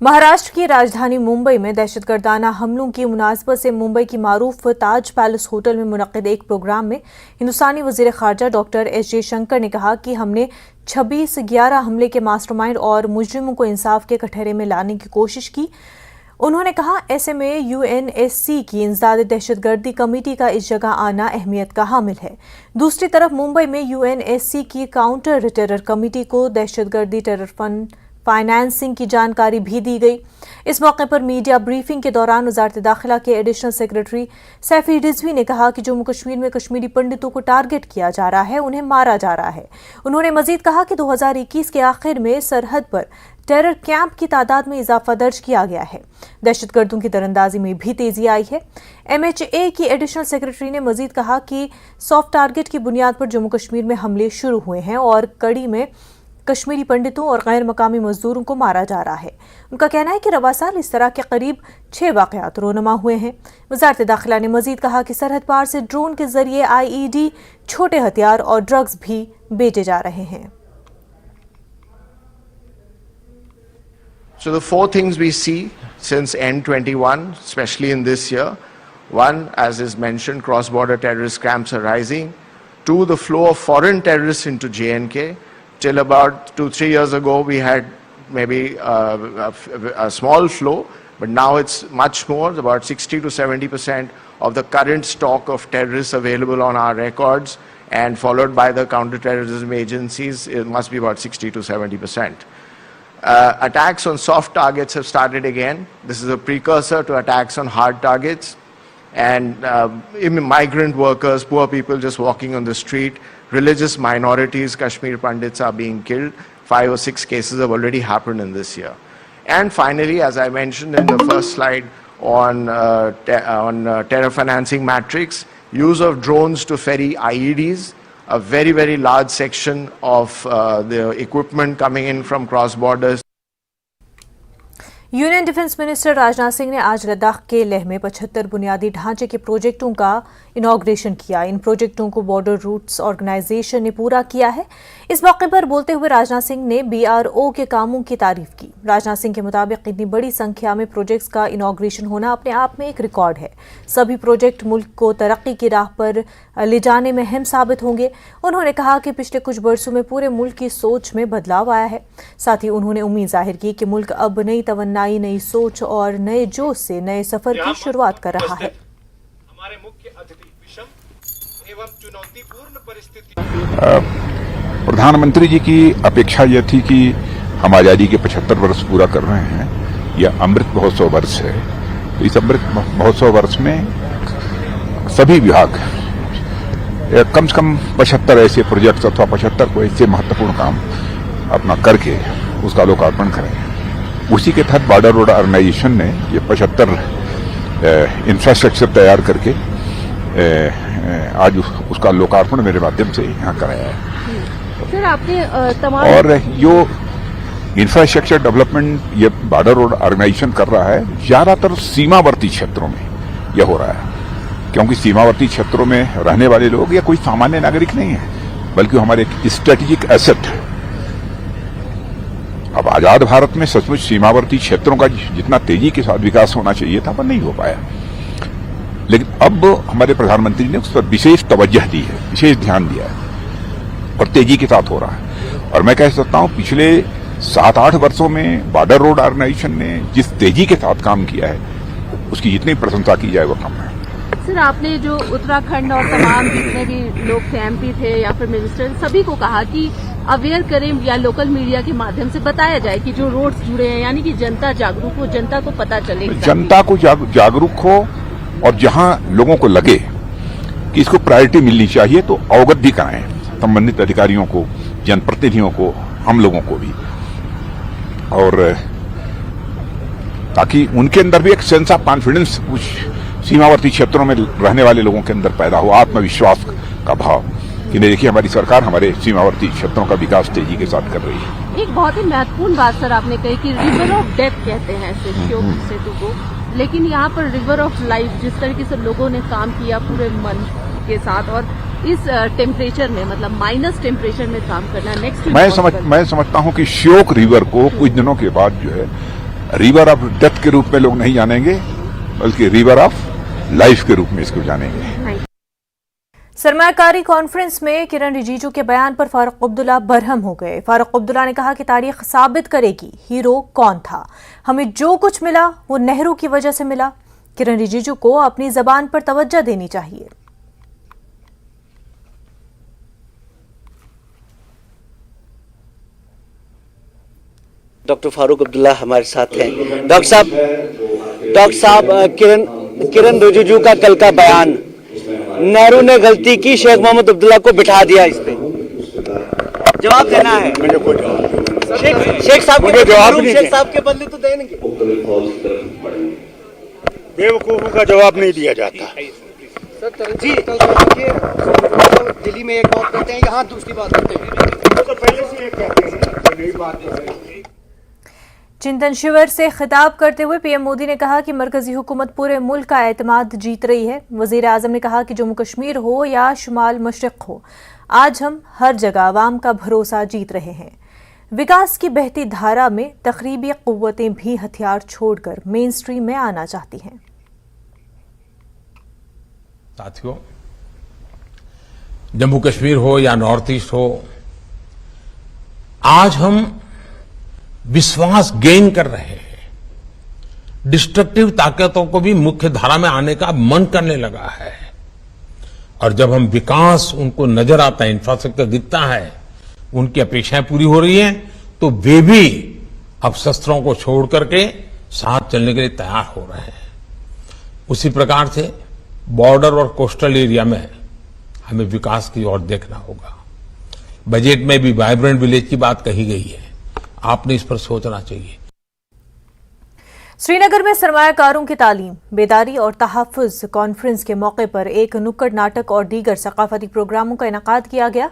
महाराष्ट्र की राजधानी मुंबई में दहशतगर्दाना हमलों की मुनासबत से मुंबई की मारूफ ताज पैलेस होटल में मुनक्किद एक प्रोग्राम में हिंदुस्तानी वजीर खारजा डॉक्टर एस जयशंकर ने कहा कि हमने 26/11 हमले के मास्टरमाइंड और मुजरिमों को इंसाफ के कटहरे में लाने की कोशिश की। उन्होंने कहा SMA UNSC की इंसदाद दहशतगर्दी कमेटी का इस जगह आना अहमियत का हामिल है। दूसरी तरफ मुंबई में UNSC की काउंटर टेरर कमेटी को दहशतगर्दी टेरर फंड फाइनेंसिंग की जानकारी भी दी गई। इस मौके पर मीडिया ब्रीफिंग के दौरान वजारत दाखिला के एडिशनल सेक्रेटरी सैफी रिजवी ने कहा कि जम्मू कश्मीर में कश्मीरी पंडितों को टारगेट किया जा रहा है, उन्हें मारा जा रहा है। उन्होंने मजीद कहा कि 2021 के आखिर में सरहद पर टेरर कैंप की तादाद में इजाफा दर्ज किया गया है। दहशतगर्दों की दरअंदाजी में भी तेजी आई है। MHA की एडिशनल सेक्रेटरी ने मजीद कहा कि सॉफ्ट टारगेट की बुनियाद पर जम्मू कश्मीर में हमले शुरू हुए हैं और कड़ी में कश्मीरी पंडितों और गैर मकामी मजदूरों को मारा जा रहा है। उनका कहना है कि रवा साल इस तरह के करीब 6 वाकयात रोनमा हुए हैं। वजारत दाखिला ने मजीद कहा कि सरहद पार से ड्रोन के जरिए IED, छोटे हथियार और ड्रग्स भी बेचे जा रहे हैं। So the four things we see since N21, especially in this year: one, as is mentioned, cross-border terrorist camps are rising. Two, the flow of foreign terrorists into JNK. Till about 2-3 years ago, we had maybe a small flow, but now it's much more. About 60 to 70% of the current stock of terrorists available on our records, and followed by the counter-terrorism agencies, it must be about 60 to 70%. Attacks on soft targets have started again. This is a precursor to attacks on hard targets. And migrant workers, poor people just walking on the street, religious minorities, Kashmir Pandits are being killed. 5 or 6 cases have already happened in this year. And finally, as I mentioned in the first slide on terror financing matrix, use of drones to ferry IEDs, a very, very large section of the equipment coming in from cross borders. Union defence minister Rajnath Singh ने आज लद्दाख के लेह में 75 बुनियादी ढांचे के प्रोजेक्टों का inauguration किया। इन प्रोजेक्टों को बॉर्डर रूट्स ऑर्गेनाइजेशन ने पूरा किया है। इस मौके पर बोलते हुए राजनाथ सिंह ने BRO के कामों की तारीफ की। राजनाथ सिंह के मुताबिक इतनी बड़ी संख्या में प्रोजेक्ट्स का इनॉग्रेशन होना अपने आप में एक रिकॉर्ड है। सभी प्रोजेक्ट मुल्क को तरक्की की राह पर ले जाने में अहम साबित होंगे। उन्होंने कहा कि पिछले कुछ बरसों में पूरे मुल्क की सोच में बदलाव आया है। साथ ही उन्होंने उम्मीद जाहिर की कि मुल्क अब नई तवन्नाई, नई सोच और नए जोश से नए सफर की शुरुआत कर रहा है। हमारे मुख्य अतिथि विषम एवं चुनौतीपूर्ण परिस्थिति। प्रधानमंत्री जी की अपेक्षा यह थी कि हम आजादी के 75 वर्ष पूरा कर रहे हैं। यह अमृत महोत्सव वर्ष है। तो इस अमृत महोत्सव वर्ष में सभी विभाग कम से कम 75 ऐसे प्रोजेक्ट अथवा 75 को ऐसे महत्वपूर्ण काम अपना करके उसका लोकार्पण करें। उसी के तहत बॉर्डर रोड ऑर्गेनाइजेशन ने ये 75 इंफ्रास्ट्रक्चर तैयार करके आज उसका लोकार्पण मेरे माध्यम से यहाँ कराया है। सर, आपने तमाम और जो इंफ्रास्ट्रक्चर डेवलपमेंट ये बॉर्डर रोड ऑर्गेनाइजेशन कर रहा है, ज्यादातर सीमावर्ती क्षेत्रों में यह हो रहा है, क्योंकि सीमावर्ती क्षेत्रों में रहने वाले लोग या कोई सामान्य नागरिक नहीं है, बल्कि हमारे एक स्ट्रेटेजिक एसेट। अब आजाद भारत में सचमुच सीमावर्ती क्षेत्रों का जितना तेजी के साथ विकास होना चाहिए था वो नहीं हो पाया, लेकिन अब हमारे प्रधानमंत्री ने उस पर विशेष तवज्जो दी है, विशेष ध्यान दिया है और तेजी के साथ हो रहा है। और मैं कह सकता हूं पिछले 7-8 वर्षों में बॉर्डर रोड ऑर्गेनाइजेशन ने जिस तेजी के साथ काम किया है उसकी जितनी प्रशंसा की जाए वो कम है। सर, आपने जो उत्तराखंड और तमाम जितने भी लोग थे, MP थे या फिर मिनिस्टर, सभी को कहा कि अवेयर करें या लोकल मीडिया के माध्यम से बताया जाए कि जो रोड्स जुड़े हैं, यानी कि जनता जागरूक हो, जनता को पता चले, जनता को जागरूक हो और जहां लोगों को लगे कि इसको प्रायोरिटी मिलनी चाहिए तो अवगत भी कराएं संबंधित अधिकारियों को, जनप्रतिनिधियों को, हम लोगों को भी, और ताकि उनके अंदर भी एक सेंस ऑफ कॉन्फिडेंस कुछ सीमावर्ती क्षेत्रों में रहने वाले लोगों के अंदर पैदा हो, आत्मविश्वास का भाव कि नहीं, देखिए हमारी सरकार हमारे सीमावर्ती क्षेत्रों का विकास तेजी के साथ कर रही है। एक बहुत ही महत्वपूर्ण बात सर आपने कही कि रिवर ऑफ डेथ कहते हैं श्योक सेतु को, लेकिन यहाँ पर रिवर ऑफ लाइफ, जिस तरीके से लोगों ने काम किया पूरे मन के साथ और इस टेम्परेचर में, मतलब माइनस टेम्परेचर में काम करना नेक्स्ट। मैं समझता हूँ कि श्योक रिवर को कुछ दिनों के बाद जो है रिवर ऑफ डेथ के रूप में लोग नहीं जानेंगे, बल्कि रिवर ऑफ लाइफ के रूप में इसको जानेंगे। सरमायाकारी कॉन्फ्रेंस में किरण रिजिजू के बयान पर फारूक अब्दुल्ला बरहम हो गए। फारूक अब्दुल्ला ने कहा कि तारीख साबित करेगी हीरो कौन था। हमें जो कुछ मिला वो नेहरू की वजह से मिला। किरण रिजिजू को अपनी जबान पर तवज्जो देनी चाहिए। डॉक्टर फारूक अब्दुल्ला हमारे साथ हैं। डॉक्टर साहब किरण रिजिजू का कल का बयान, नेहरू ने गलती की, शेख मोहम्मद अब्दुल्ला को बिठा दिया, इस पे जवाब देना है। मुझे कोई जवाब शेख साहब मुझे जवाब नहीं शेख साहब के बदले तो देंगे। बेवकूफों का जवाब नहीं दिया जाता। जी दिल्ली में एक बात करते हैं, यहाँ दूसरी बात करते हैं। तो पहले से एक कहते हैं, नई बात। चिंतन शिविर से खिताब करते हुए पीएम मोदी ने कहा कि मरकजी हुकूमत पूरे मुल्क का एतमाद जीत रही है। वजीर आजम ने कहा कि जम्मू कश्मीर हो या शुमाल मशरिक हो, आज हम हर जगह आवाम का भरोसा जीत रहे हैं। विकास की बहती धारा में तकरीबी कुव्वतें भी हथियार छोड़कर मेन स्ट्रीम में आना चाहती हैं। साथियों, जम्मू कश्मीर हो या नॉर्थ ईस्ट हो, आज हम विश्वास गेन कर रहे हैं। डिस्ट्रक्टिव ताकतों को भी मुख्य धारा में आने का मन करने लगा है। और जब हम विकास उनको नजर आता है, इंफ्रास्ट्रक्चर दिखता है, उनकी अपेक्षाएं पूरी हो रही हैं, तो वे भी अब शस्त्रों को छोड़ करके साथ चलने के लिए तैयार हो रहे हैं। उसी प्रकार से बॉर्डर और कोस्टल एरिया में हमें विकास की ओर देखना होगा। बजट में भी वाइब्रेंट विलेज की बात कही गई है, आपने इस पर सोचना चाहिए। श्रीनगर में सरमायाकारों की तालीम, बेदारी और तहफ़्फ़ुज़ कॉन्फ्रेंस के मौके पर एक नुक्कड़ नाटक और दीगर सकाफती प्रोग्रामों का इनेकाद किया गया।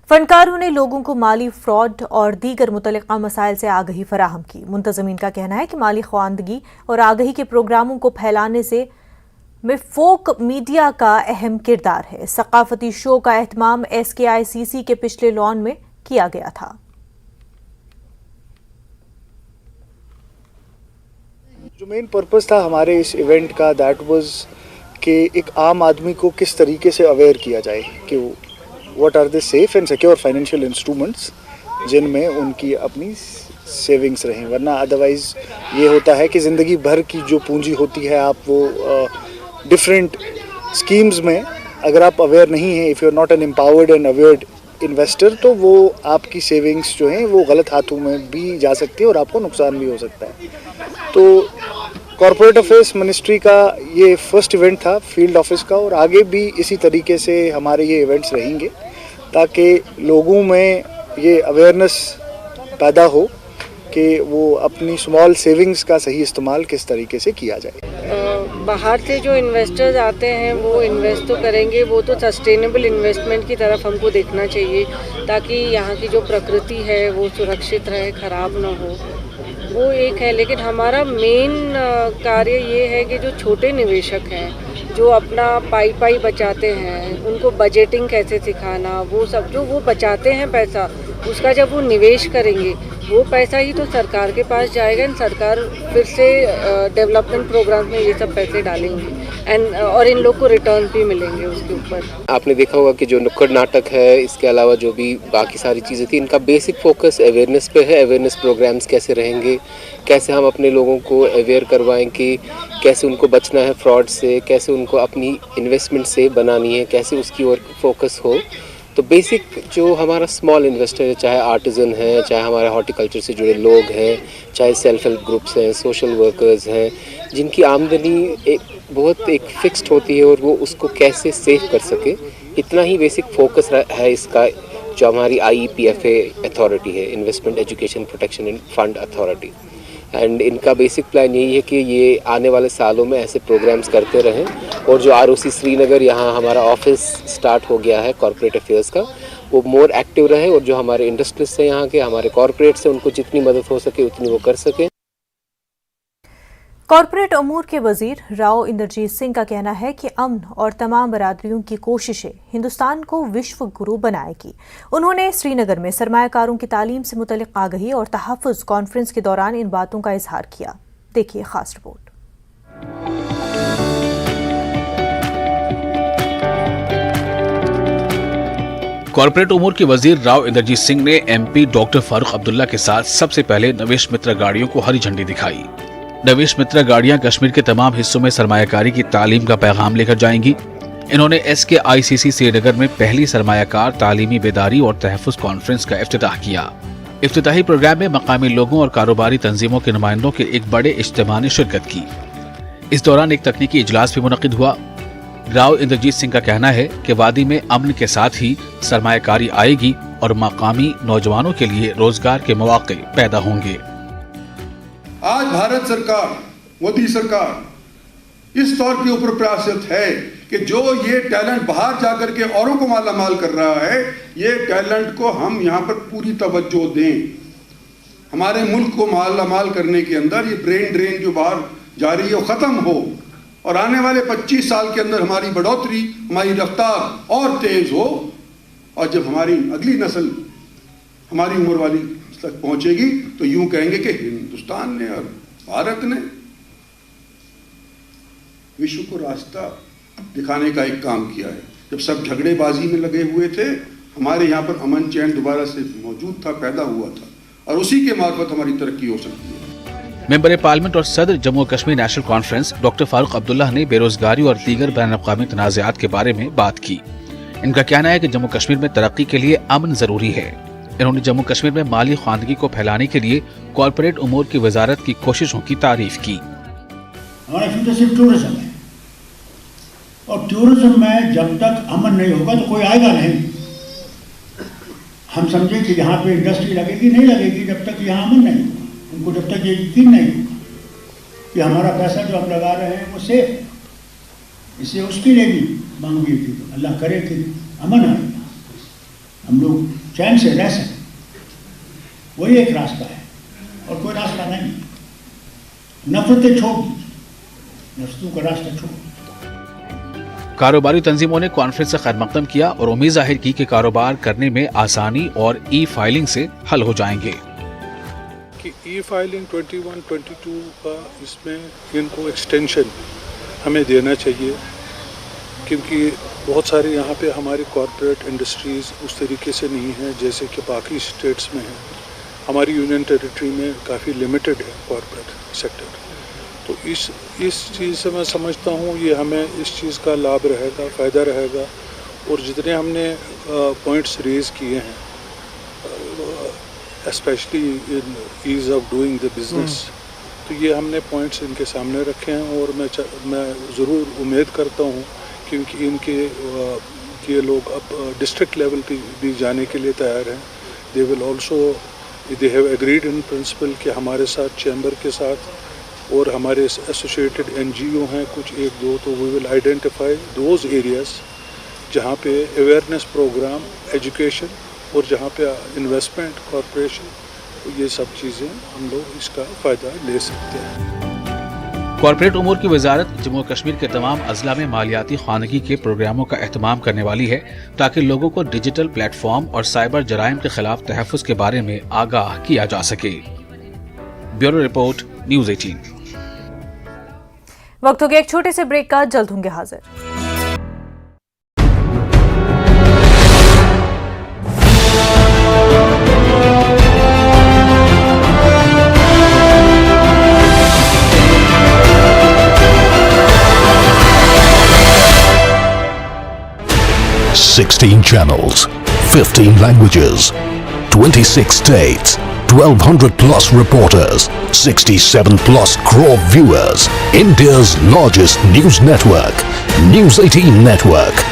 फनकारों ने लोगों को माली फ्रॉड और दीगर मुतल्लिका मसाइल से आगही फराहम की। मुंतज़मीन का कहना है कि माली ख्वानदगी और आगही के प्रोग्रामों को फैलाने से में फोक मीडिया का अहम किरदार है। सकाफती शो का एहतमाम SKICC के पिछले लॉन में किया गया था। जो मेन पर्पस था हमारे इस इवेंट का, दैट वाज कि एक आम आदमी को किस तरीके से अवेयर किया जाए कि what are the safe and secure financial instruments जिनमें उनकी अपनी सेविंग्स रहें। वरना अदरवाइज ये होता है कि ज़िंदगी भर की जो पूंजी होती है, आप वो डिफरेंट स्कीम्स में अगर आप अवेयर नहीं हैं, if you are not an empowered and awared investor, तो वो आपकी सेविंग्स जो हैं वो गलत हाथों में भी जा सकती है और आपको नुकसान भी हो सकता है। तो कॉर्पोरेट अफेयर्स मिनिस्ट्री का ये फर्स्ट इवेंट था फील्ड ऑफिस का, और आगे भी इसी तरीके से हमारे ये इवेंट्स रहेंगे ताकि लोगों में ये अवेयरनेस पैदा हो कि वो अपनी स्मॉल सेविंग्स का सही इस्तेमाल किस तरीके से किया जाए। बाहर से जो इन्वेस्टर्स आते हैं वो इन्वेस्ट तो करेंगे, वो तो सस्टेनेबल इन्वेस्टमेंट की तरफ हमको देखना चाहिए ताकि यहाँ की जो प्रकृति है वो सुरक्षित रहे, ख़राब ना हो, वो एक है। लेकिन हमारा मेन कार्य ये है कि जो छोटे निवेशक हैं जो अपना पाई बचाते हैं, उनको बजटिंग कैसे सिखाना, वो सब जो वो बचाते हैं पैसा, उसका जब वो निवेश करेंगे वो पैसा ही तो सरकार के पास जाएगा एंड सरकार फिर से डेवलपमेंट प्रोग्राम में ये सब पैसे डालेंगे एंड और इन लोग को रिटर्न भी मिलेंगे उसके ऊपर। आपने देखा होगा कि जो नुक्कड़ नाटक है, इसके अलावा जो भी बाकी सारी चीज़ें थी, इनका बेसिक फोकस अवेयरनेस पे है। अवेयरनेस प्रोग्राम्स कैसे रहेंगे, कैसे हम अपने लोगों को अवेयर करवाएं कि कैसे उनको बचना है फ्रॉड से, कैसे उनको अपनी इन्वेस्टमेंट से बनानी है, कैसे उसकी ओर फोकस हो। तो बेसिक जो हमारा स्मॉल इन्वेस्टर है, चाहे आर्टिजन है, चाहे हमारे हॉर्टिकल्चर से जुड़े लोग हैं, चाहे सेल्फ हेल्प ग्रुप्स हैं, सोशल वर्कर्स हैं, जिनकी आमदनी बहुत फिक्स्ड होती है और वो उसको कैसे सेव कर सके, इतना ही बेसिक फोकस है इसका। जो हमारी IEPFA अथॉरिटी है, investment education protection end fund authority, and इनका बेसिक प्लान यही है कि ये आने वाले सालों में ऐसे प्रोग्राम्स करते रहें। और जो ROC श्रीनगर, यहाँ हमारा ऑफिस स्टार्ट हो गया है कॉर्पोरेट अफेयर्स का, वो मोर एक्टिव रहे और जो हमारे इंडस्ट्रियलिस्ट हैं यहाँ के, हमारे कॉर्पोरेट्स हैं, उनको जितनी मदद हो सके उतनी वो कर सकें। कॉर्पोरेट अमूर के वजीर राव इंद्रजीत सिंह का कहना है कि अमन और तमाम बरादरियों की कोशिशें हिंदुस्तान को विश्व गुरु बनाएगी। उन्होंने श्रीनगर में सरमायाकारों की तालीम से मुतल्लिक आगही और तहफ़्फ़ुज़ कॉन्फ्रेंस के दौरान इन बातों का इजहार किया। देखिए खास रिपोर्ट। कॉर्पोरेट उमूर के वजीर राव इंद्रजीत सिंह ने एमपी डॉक्टर फारूक अब्दुल्ला के साथ सबसे पहले निवेश मित्र गाड़ियों को हरी झंडी दिखाई। निवेश मित्र गाड़ियां कश्मीर के तमाम हिस्सों में सरमायाकारी की तालीम का पैगाम लेकर जाएंगी। इन्होंने SKICC श्रीनगर में पहली सरमायाकार तालीमी बेदारी और तहफ़्फ़ुज़ कॉन्फ्रेंस का इफ्तिताह किया। इफ्तिताही प्रोग्राम में मकामी लोगों और कारोबारी तंजीमों के नुमाइंदों के एक बड़े इज्तिमा ने शिरकत की। इस दौरान एक तकनीकी इजलास भी मुनक़िद हुआ। राव इंद्रजीत सिंह का कहना है कि वादी में अमन के साथ ही सरमायाकारी आएगी और मकामी नौजवानों के लिए रोजगार के मौके पैदा होंगे। आज भारत सरकार, मोदी सरकार इस तौर के ऊपर प्रयासरत है कि जो ये टैलेंट बाहर जाकर के औरों को मालामाल कर रहा है, ये टैलेंट को हम यहाँ पर पूरी तवज्जो दें। हमारे मुल्क को मालामाल करने के अंदर ये ब्रेन ड्रेन जो बाहर जा रही है वो ख़त्म हो और आने वाले 25 साल के अंदर हमारी बढ़ोतरी, हमारी रफ्तार और तेज हो। और जब हमारी अगली नस्ल हमारी उम्र वाली तक पहुंचेगी तो यूं कहेंगे कि हिंदुस्तान ने और भारत ने विश्व को रास्ता दिखाने का एक काम किया है। जब सब झगड़ेबाजी में लगे हुए थे, हमारे यहाँ पर अमन चैन दोबारा से मौजूद था, पैदा हुआ था और उसी के मार्फत हमारी तरक्की हो सकती है। मेंबर पार्लियामेंट और सदर Jammu Kashmir national conference doctor Farooq Abdullah ने बेरोजगारी और दीगर बैन-अक़वामी तनाज़ात के बारे में बात की। इनका कहना है कि जम्मू कश्मीर में तरक्की के लिए अमन जरूरी है। इन्होंने जम्मू कश्मीर में माली ख्वानगी को फैलाने के लिए कॉर्पोरेट उमूर की वजारत की कोशिशों की तारीफ की। हमारा फ्यूचर सिर्फ टूरिज्म है और टूरिज्म में जब तक अमन नहीं होगा तो कोई आएगा नहीं। हम समझे कि यहाँ पे इंडस्ट्री लगेगी, नहीं लगेगी जब तक यहाँ अमन नहीं होगा। उनको जब तक ये यकीन नहीं होगा कि हमारा पैसा जो हम लगा रहे हैं वो सेफ है। इससे उसके लिए भी मांगी थी, अल्लाह करे कि अमन आए, हम लोग चैन से रह सकें। वही एक रास्ता है और कोई रास्ता नहीं। नफरतें छोड़ दीजिए, नफरतों का रास्ता छोड़। कारोबारी तंजीमों ने कॉन्फ्रेंस से खैर मकदम किया और उम्मीद जाहिर की कि कारोबार करने में आसानी और ई-फाइलिंग से हल हो जाएंगे। कि ई-फाइलिंग 21-22 का इसमें इनको एक्सटेंशन हमें देना चाहिए, क्योंकि बहुत सारे यहाँ पे हमारी कॉरपोरेट इंडस्ट्रीज़ उस तरीके से नहीं है जैसे कि बाकी स्टेट्स में है। हमारी यूनियन टेरिटरी में काफ़ी लिमिटेड है कॉरपोरेट सेक्टर। तो इस चीज़ से मैं समझता हूँ ये हमें इस चीज़ का लाभ रहेगा, फ़ायदा रहेगा। और जितने हमने पॉइंट्स रेज़ किए हैं, specially in ease of doing the business, तो ये हमने पॉइंट्स इनके सामने रखे हैं और मैं ज़रूर उम्मीद करता हूँ क्योंकि ये लोग अब डिस्ट्रिक्ट लेवल पे भी जाने के लिए तैयार हैं। They have agreed in principle कि हमारे साथ चैम्बर के साथ और हमारे एसोसिएटेड NGO हैं कुछ 1-2, तो we will identify those areas जहाँ पे अवेयरनेस प्रोग्राम, एजुकेशन और जहाँ पे इन्वेस्टमेंट, कॉरपोरेशन, तो ये सब चीज़ें हम लोग इसका फ़ायदा ले सकते हैं। कॉर्पोरेट उमूर की वजारत जम्मू कश्मीर के तमाम अजला में मालियाती खानगी के प्रोग्रामों का एहतमाम करने वाली है ताकि लोगों को डिजिटल प्लेटफॉर्म और साइबर जराइम के खिलाफ तहफ़्फ़ुज़ के बारे में आगाह किया जा सके। Bureau report, news 18। वक्त हो गया एक छोटे से ब्रेक का, जल्द होंगे हाजिर। $16 channels, 15 languages, 26 states, 1,200 plus reporters, 67 plus crore viewers. India's largest news network, News 18 Network.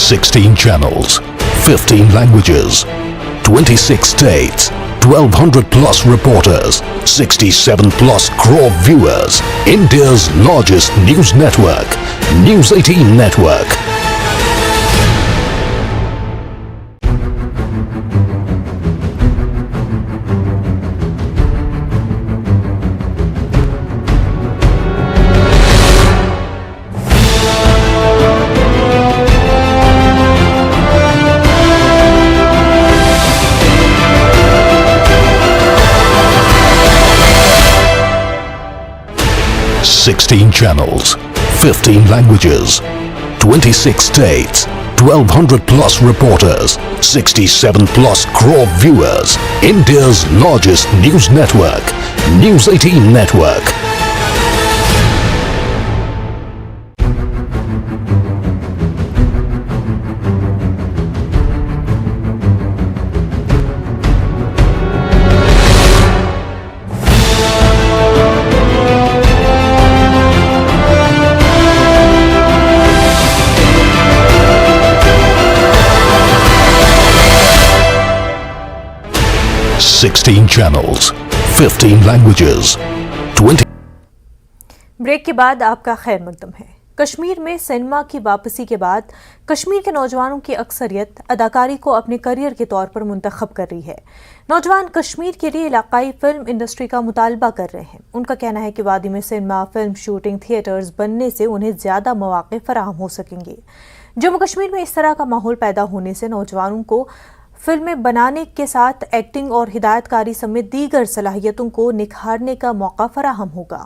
$16 channels, 15 languages, 26 states, 1200 plus reporters, 67 plus crore viewers. India's largest news network, News 18 Network. Sixteen channels, 15 languages, 26 states, 1200 plus reporters, 67 plus crore viewers. India's largest news network, News 18 Network. Sixteen channels, 15 languages, 20. Break के बाद आपका खैर मकदम है। कश्मीर में cinema की वापसी के बाद कश्मीर के नौजवानों की अक्सरियत अदाकारी को अपने करियर के तौर पर मुंतखब कर रही है। नौजवान कश्मीर के लिए इलाकाई फिल्म इंडस्ट्री का मुतालबा कर रहे हैं। उनका कहना है कि वादी में सिनेमा, फिल्म शूटिंग, थिएटर्स बनने से उन्हें ज्यादा मौके फराहम हो सकेंगे। जम्मू कश्मीर में इस तरह का माहौल पैदा होने से नौजवानों को फिल्में बनाने के साथ एक्टिंग और हिदायतकारी समेत दीगर सलाहियतों को निखारने का मौका फराहम होगा।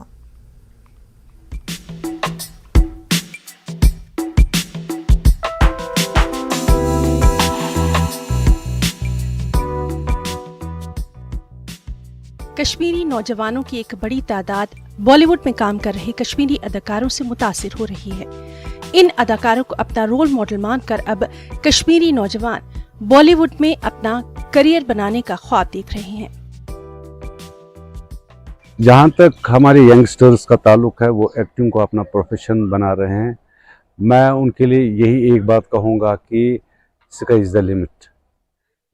कश्मीरी नौजवानों की एक बड़ी तादाद बॉलीवुड में काम कर रहे कश्मीरी अदाकारों से मुतासिर हो रही है। इन अदाकारों को अपना रोल मॉडल मानकर अब कश्मीरी नौजवान बॉलीवुड में अपना करियर बनाने का ख्वाब देख रहे हैं। जहाँ तक हमारे यंगस्टर्स का ताल्लुक है, वो एक्टिंग को अपना प्रोफेशन बना रहे हैं। मैं उनके लिए यही एक बात कहूँगा कि स्काई इज़ द लिमिट।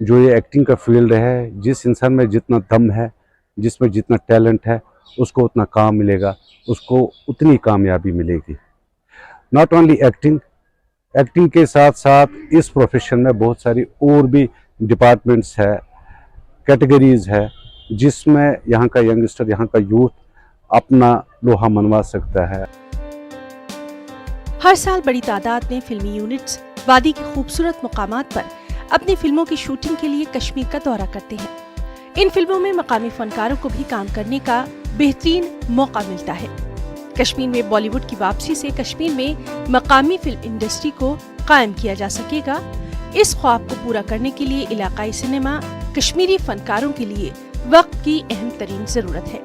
जो ये एक्टिंग का फील्ड है, जिस इंसान में जितना दम है, जिसमें जितना टैलेंट है, उसको उतना काम मिलेगा, उसको उतनी कामयाबी मिलेगी। नॉट ओनली एक्टिंग के साथ साथ इस प्रोफेशन में बहुत सारी और भी डिपार्टमेंट्स है, कैटेगरीज है, जिसमें यहाँ का यंगस्टर, यहाँ का यूथ अपना लोहा मनवा सकता है। हर साल बड़ी तादाद में फिल्मी यूनिट्स वादी के खूबसूरत मुकामात पर अपनी फिल्मों की शूटिंग के लिए कश्मीर का दौरा करते हैं। इन फिल्मों में मकामी फनकारों को भी काम करने का बेहतरीन मौका मिलता है। कश्मीर में बॉलीवुड की वापसी से कश्मीर में मकामी फिल्म इंडस्ट्री को कायम किया जा सकेगा। इस ख्वाब को पूरा करने के लिए इलाकाई सिनेमा कश्मीरी फनकारों के लिए वक्त की अहम तरीन जरूरत है।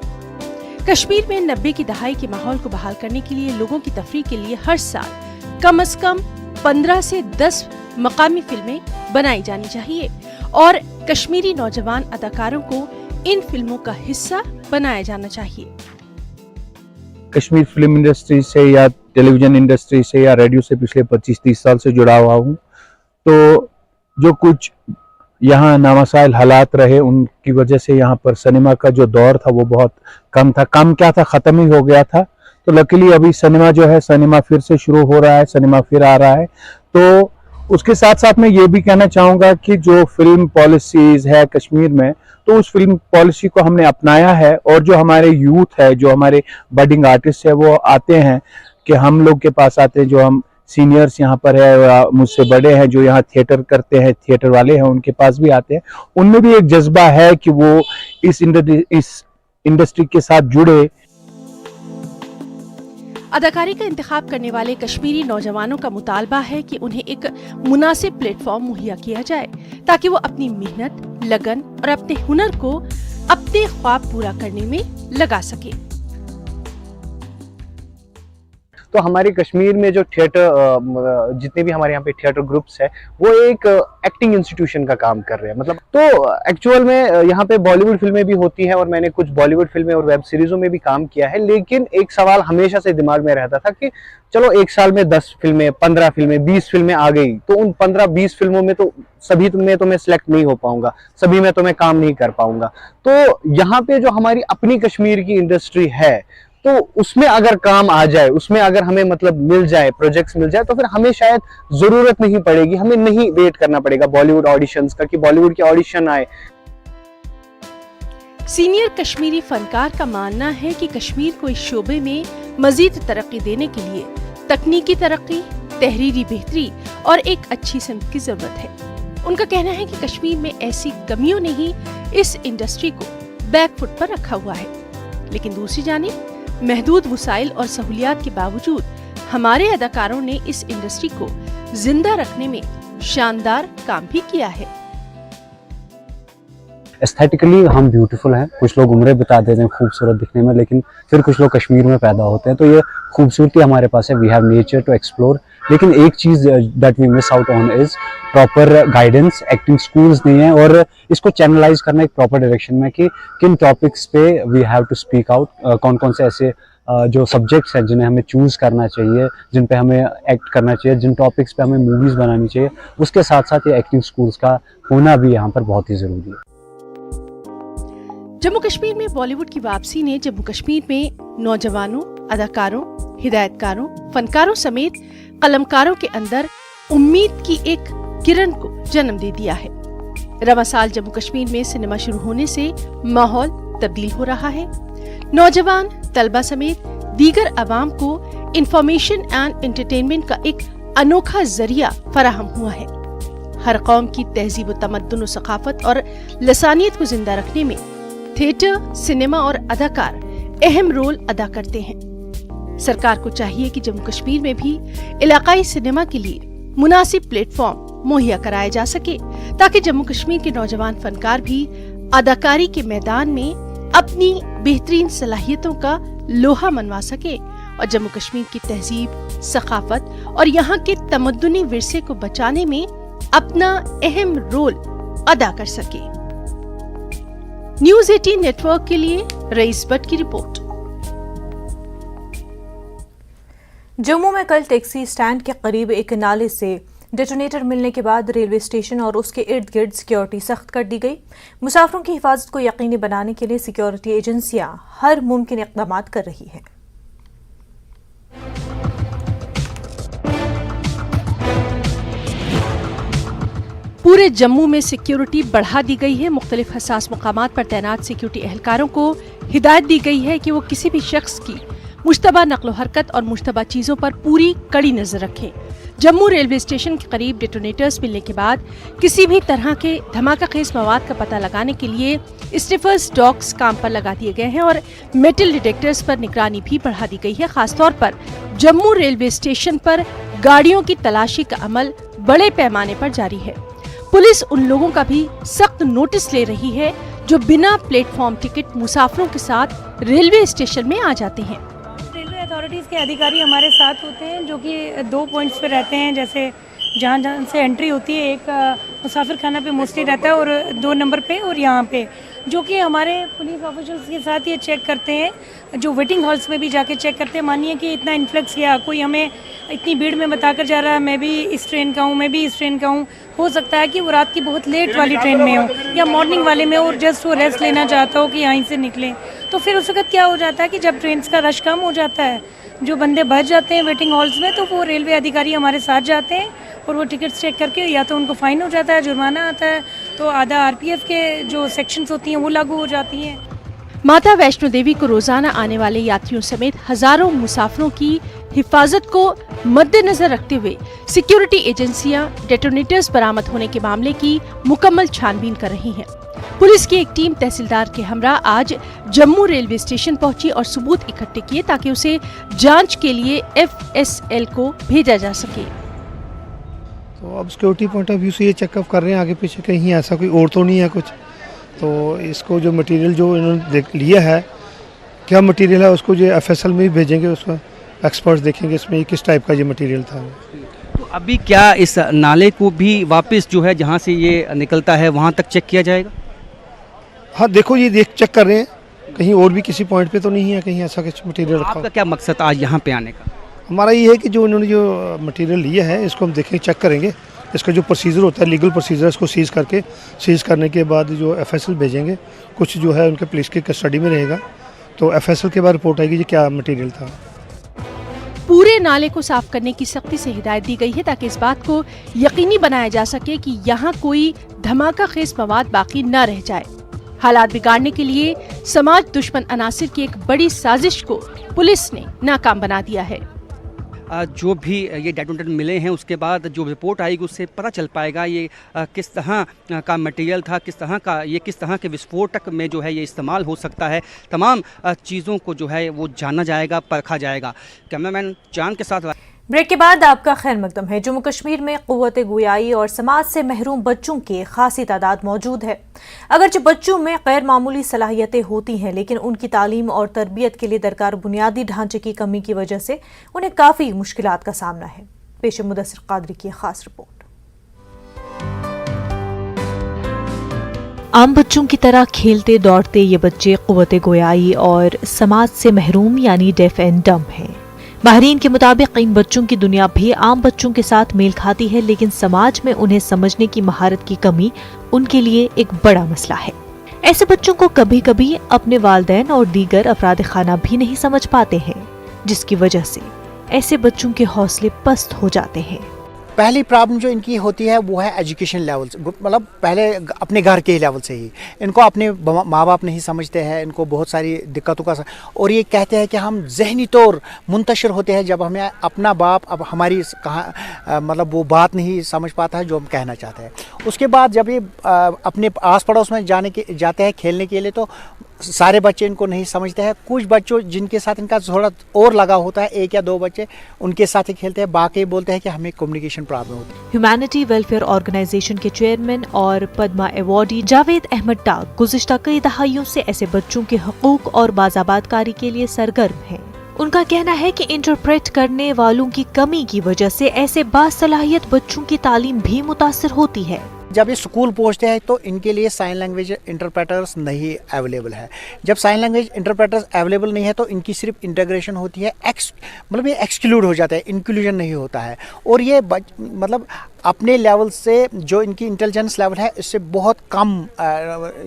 कश्मीर में 90 की दहाई के माहौल को बहाल करने के लिए लोगों की तफरीह के लिए हर साल कम से कम 15 से 10 मकामी फिल्में बनाई जानी चाहिए और कश्मीरी नौजवान अदाकारों को इन फिल्मों का हिस्सा बनाया जाना चाहिए। कश्मीर फिल्म इंडस्ट्री से या टेलीविज़न इंडस्ट्री से या रेडियो से पिछले 25-30 साल से जुड़ा हुआ हूँ, तो जो कुछ यहाँ नामसाइल हालात रहे उनकी वजह से यहाँ पर सिनेमा का जो दौर था वो बहुत कम था। कम क्या था, ख़त्म ही हो गया था। तो लकीली अभी सिनेमा जो है, सिनेमा फिर से शुरू हो रहा है, सिनेमा फिर आ रहा है। तो उसके साथ साथ मैं ये भी कहना चाहूँगा कि जो फिल्म पॉलिसीज़ है कश्मीर में, तो उस फिल्म पॉलिसी को हमने अपनाया है और जो हमारे यूथ है, जो हमारे बडिंग आर्टिस्ट है, वो आते हैं कि हम लोग के पास आते हैं, जो हम सीनियर्स यहाँ पर है, मुझसे बड़े हैं, जो यहाँ थिएटर करते हैं, थिएटर वाले हैं, उनके पास भी आते हैं। उनमें भी एक जज्बा है कि वो इस इंडस्ट्री के साथ जुड़े। अदाकारी का इंतखाब करने वाले कश्मीरी नौजवानों का मुतालबा है कि उन्हें एक मुनासिब प्लेटफॉर्म मुहैया किया जाए ताकि वो अपनी मेहनत, लगन और अपने हुनर को अपने ख्वाब पूरा करने में लगा सके। तो हमारे कश्मीर में जो थिएटर जितने भी हमारे यहाँ पे थिएटर ग्रुप्स है वो एक एक्टिंग इंस्टीट्यूशन का काम कर रहे हैं। मतलब तो एक्चुअल में यहाँ पे बॉलीवुड फिल्में भी होती हैं और मैंने कुछ बॉलीवुड फिल्में और वेब सीरीजों में भी काम किया है, लेकिन एक सवाल हमेशा से दिमाग में रहता था कि चलो एक साल में 10 फिल्में, 15 फिल्में, 20 फिल्में आ गई, तो उन 15-20 फिल्मों में तो सभी में तो मैं सिलेक्ट नहीं हो पाऊंगा, सभी में तो मैं काम नहीं कर पाऊंगा। तो यहाँ पे जो हमारी अपनी कश्मीर की इंडस्ट्री है तो उसमें अगर काम आ जाए, उसमें अगर हमें मतलब मिल जाए, प्रोजेक्ट्स मिल जाए, तो फिर हमें शायद जरूरत नहीं पड़ेगी, हमें नहीं वेट करना पड़ेगा बॉलीवुड ऑडिशंस का कि बॉलीवुड के ऑडिशन आए। सीनियर कश्मीरी फनकार का मानना है कि कश्मीर को इस शोबे में मजीद तरक्की देने के लिए तकनीकी तरक्की, तहरीरी बेहतरी और एक अच्छी समझ की जरूरत है। उनका कहना है कि कश्मीर में ऐसी कमियों ने ही इस इंडस्ट्री को बैकफुट पर रखा हुआ है, लेकिन दूसरी जानिब महदूद वसाइल और सहूलियात के बावजूद हमारे अदाकारों ने इस इंडस्ट्री को जिंदा रखने में शानदार काम भी किया है। एस्थेटिकली हम ब्यूटीफुल हैं, कुछ लोग उम्रें बिता देते हैं खूबसूरत दिखने में, लेकिन फिर कुछ लोग कश्मीर में पैदा होते हैं, तो ये खूबसूरती हमारे पास है। We have nature to explore, लेकिन एक चीज़ that we miss out on is proper guidance. Acting schools नहीं है और इसको चैनलाइज करना एक प्रॉपर डायरेक्शन में कि किन टॉपिक्स पे we have to speak out, कौन कौन से ऐसे जो सब्जेक्ट्स हैं जिन्हें हमें चूज़ करना चाहिए, जिन पे हमें एक्ट करना चाहिए, जिन टॉपिक्स पे हमें मूवीज़ बनानी चाहिए, उसके साथ साथ ये एक्टिंग स्कूल्स का होना भी यहाँ पर बहुत ही ज़रूरी है। जम्मू कश्मीर में बॉलीवुड की वापसी ने जम्मू कश्मीर में नौजवानों, अदाकारों, हिदायतकारों, फनकारों समेत कलमकारों के अंदर उम्मीद की एक किरण को जन्म दे दिया है। रवा साल जम्मू कश्मीर में सिनेमा शुरू होने से माहौल तब्दील हो रहा है। नौजवान, तलबा समेत दीगर अवाम को इंफॉर्मेशन एंड एंटरटेनमेंट का एक अनोखा जरिया फराहम हुआ है। हर कौम की तहजीब व तमद्दुन व सकाफत और लसानियत को जिंदा रखने में थिएटर, सिनेमा और अदाकार अहम रोल अदा करते हैं। सरकार को चाहिए कि जम्मू कश्मीर में भी इलाकाई सिनेमा के लिए मुनासिब प्लेटफॉर्म मुहैया कराया जा सके, ताकि जम्मू कश्मीर के नौजवान फनकार भी अदाकारी के मैदान में अपनी बेहतरीन सलाहियतों का लोहा मनवा सके और जम्मू कश्मीर की तहजीब, सकाफत और यहाँ के तमद्दुनी विरसे को बचाने में अपना अहम रोल अदा कर सके। न्यूज़ 18 नेटवर्क के लिए रईस भट्ट की रिपोर्ट। जम्मू में कल टैक्सी स्टैंड के करीब एक नाले से डेटोनेटर मिलने के बाद रेलवे स्टेशन और उसके इर्द गिर्द सिक्योरिटी सख्त कर दी गई। मुसाफिरों की हिफाजत को यकीनी बनाने के लिए सिक्योरिटी एजेंसियां हर मुमकिन इक़दाम कर रही हैं। पूरे जम्मू में सिक्योरिटी बढ़ा दी गई है। मुख्तलिफ हसास मुकामात पर तैनात सिक्योरिटी एहलकारों को हिदायत दी गई है कि वो किसी भी शख्स की मुश्तबा नकलो हरकत और मुश्तबा चीज़ों पर पूरी कड़ी नजर रखें। जम्मू रेलवे स्टेशन के करीब डेटोनेटर्स मिलने के बाद किसी भी तरह के धमाका खेज मवाद का पता लगाने के लिए स्निफर्स डॉग्स काम पर लगा दिए गए हैं और मेटल डिटेक्टर्स पर निगरानी भी बढ़ा दी गई है। खासतौर पर जम्मू रेलवे स्टेशन पर गाड़ियों की तलाशी का अमल बड़े पैमाने पर जारी है। पुलिस उन लोगों का भी सख्त नोटिस ले रही है जो बिना प्लेटफॉर्म टिकट मुसाफिरों के साथ रेलवे स्टेशन में आ जाते हैं। रेलवे अथॉरिटीज़ के अधिकारी हमारे साथ होते हैं जो कि 2 पॉइंट्स पे रहते हैं, जैसे जहाँ से एंट्री होती है, एक मुसाफिर खाना पे मोस्टली रहता है और 2 नंबर पे और यहाँ पे, जो कि हमारे पुलिस ऑफिसर्स के साथ ये चेक करते हैं, जो वेटिंग हॉल्स में भी जाके चेक करते हैं। मानिए कि इतना इन्फ्लक्स किया, कोई हमें इतनी भीड़ में बताकर जा रहा है मैं भी इस ट्रेन का हूँ, मैं भी इस ट्रेन का हूँ, हो सकता है कि वो रात की बहुत लेट वाली ट्रेन में हो या मॉर्निंग वाले में और जस्ट वो रेस्ट लेना चाहता हो कि यहीं से निकले, तो फिर उस वक्त क्या हो जाता है कि जब ट्रेन का रश कम हो जाता है, जो बंदे बच जाते हैं वेटिंग हॉल्स में, तो वो रेलवे अधिकारी हमारे साथ जाते हैं और वो टिकट चेक करके या तो उनको फाइन हो जाता है, जुर्माना आता है, तो आधा आरपीएफ के जो सेक्शंस होती हैं वो लागू हो जाती हैं। माता वैष्णो देवी को रोजाना आने वाले यात्रियों समेत हजारों मुसाफिरों की हिफाजत को मद्देनजर रखते हुए सिक्योरिटी एजेंसियां डेटोनेटर्स बरामद होने के मामले की मुकम्मल छानबीन कर रही हैं। पुलिस की एक टीम तहसीलदार के हमरा आज जम्मू रेलवे स्टेशन पहुंची और सबूत इकट्ठे किए ताकि उसे जांच के लिए FSL को भेजा जा सके। तो अब सिक्योरिटी पॉइंट ऑफ व्यू से ये चेकअप कर रहे हैं आगे पीछे कहीं ऐसा कोई और तो नहीं है कुछ, तो इसको जो मटेरियल जो इन्होंने लिया है, क्या मटेरियल है, उसको जो FSL में भी भेजेंगे, उसका एक्सपर्ट्स देखेंगे इसमें किस टाइप का ये मटेरियल था। तो अभी क्या इस नाले को भी वापस जो है जहाँ से ये निकलता है वहाँ तक चेक किया जाएगा? हाँ देखो ये चेक कर रहे हैं, कहीं और भी किसी पॉइंट पे तो नहीं है कहीं ऐसा कुछ मटेरियल रखा। आपका क्या मकसद आज यहाँ पे आने का? हमारा ये है कि जो इन्होंने जो मटेरियल लिया है इसको हम देखेंगे, चेक करेंगे, इसका जो प्रोसीजर होता है लीगल प्रोसीजर, इसको सीज करने के बाद जो FSL भेजेंगे, कुछ जो है उनके पुलिस की कस्टडी में रहेगा, तो FSL के बाद रिपोर्ट आएगी जी क्या मटेरियल था। पूरे नाले को साफ करने की सख्ती से हिदायत दी गई है ताकि इस बात को यकीनी बनाया जा सके कि यहाँ कोई धमाका खेज मवाद बाकी न रह जाए। हालात बिगाड़ने के लिए समाज दुश्मन अनासिर की एक बड़ी साजिश को पुलिस ने नाकाम बना दिया है। जो भी ये डेटोनेटर मिले हैं उसके बाद जो रिपोर्ट आएगी उससे पता चल पाएगा ये किस तरह का मटेरियल था, किस तरह के विस्फोटक में जो है ये इस्तेमाल हो सकता है। तमाम चीज़ों को जो है वो जाना जाएगा, परखा जाएगा। कैमरामैन चांद के साथ। ब्रेक के बाद आपका खैर मकदम है। जम्मू कश्मीर में क़ुव्वत गोयाई और समाज से महरूम बच्चों की खासी तादाद मौजूद है। अगरचे बच्चों में गैर मामूली सलाहियतें होती हैं, लेकिन उनकी तालीम और तरबियत के लिए दरकार बुनियादी ढांचे की कमी की वजह से उन्हें काफ़ी मुश्किलात का सामना है। पेश मुदस्सिर कादरी की खास रिपोर्ट। आम बच्चों की तरह खेलते दौड़ते ये बच्चे क़ुव्वत गोयाई और समाज से महरूम यानी डेफ एंड डम हैं। माहिरीन के मुताबिक इन बच्चों की दुनिया भी आम बच्चों के साथ मेल खाती है, लेकिन समाज में उन्हें समझने की महारत की कमी उनके लिए एक बड़ा मसला है। ऐसे बच्चों को कभी कभी अपने वालिदैन और दीगर अफराद खाना भी नहीं समझ पाते हैं, जिसकी वजह से ऐसे बच्चों के हौसले पस्त हो जाते हैं। पहली प्रॉब्लम जो इनकी होती है वो है एजुकेशन लेवल्स, मतलब पहले अपने घर के लेवल से ही इनको अपने माँ बाप नहीं समझते हैं, इनको बहुत सारी दिक्कतों का, और ये कहते हैं कि हम जहनी तौर मुंतशिर होते हैं जब हमें अपना बाप अब हमारी कहाँ मतलब वो बात नहीं समझ पाता है जो हम कहना चाहते हैं। उसके बाद जब ये अपने आस पड़ोस में जाते हैं खेलने के लिए तो सारे बच्चे इनको नहीं समझते हैं। कुछ बच्चों जिनके साथ इनका थोड़ा और लगाव होता है, 1 या 2 बच्चे उनके साथ ही खेलते हैं, बाकी बोलते हैं कि हमें कम्युनिकेशन प्रॉब्लम होती है। ह्यूमैनिटी वेलफेयर ऑर्गेनाइजेशन के चेयरमैन और पद्मा अवार्डी जावेद अहमद टाक गुज़िश्ता कई दहाइयों से ऐसे बच्चों के हकूक और बाज़ाबातकारी के लिए सरगर्म हैं। उनका कहना है कि इंटरप्रेट करने वालों की कमी की वजह से ऐसे बासलाहियत बच्चों की तालीम भी मुतासिर होती है। जब ये स्कूल पहुंचते हैं तो इनके लिए साइन लैंग्वेज इंटरप्रेटर्स नहीं अवेलेबल है। जब साइन लैंग्वेज इंटरप्रेटर्स अवेलेबल नहीं है तो इनकी सिर्फ इंटीग्रेशन होती है, मतलब ये एक्सक्लूड हो जाता है, इंक्लूजन नहीं होता है। और ये मतलब अपने लेवल से जो इनकी इंटेलिजेंस लेवल है इससे बहुत कम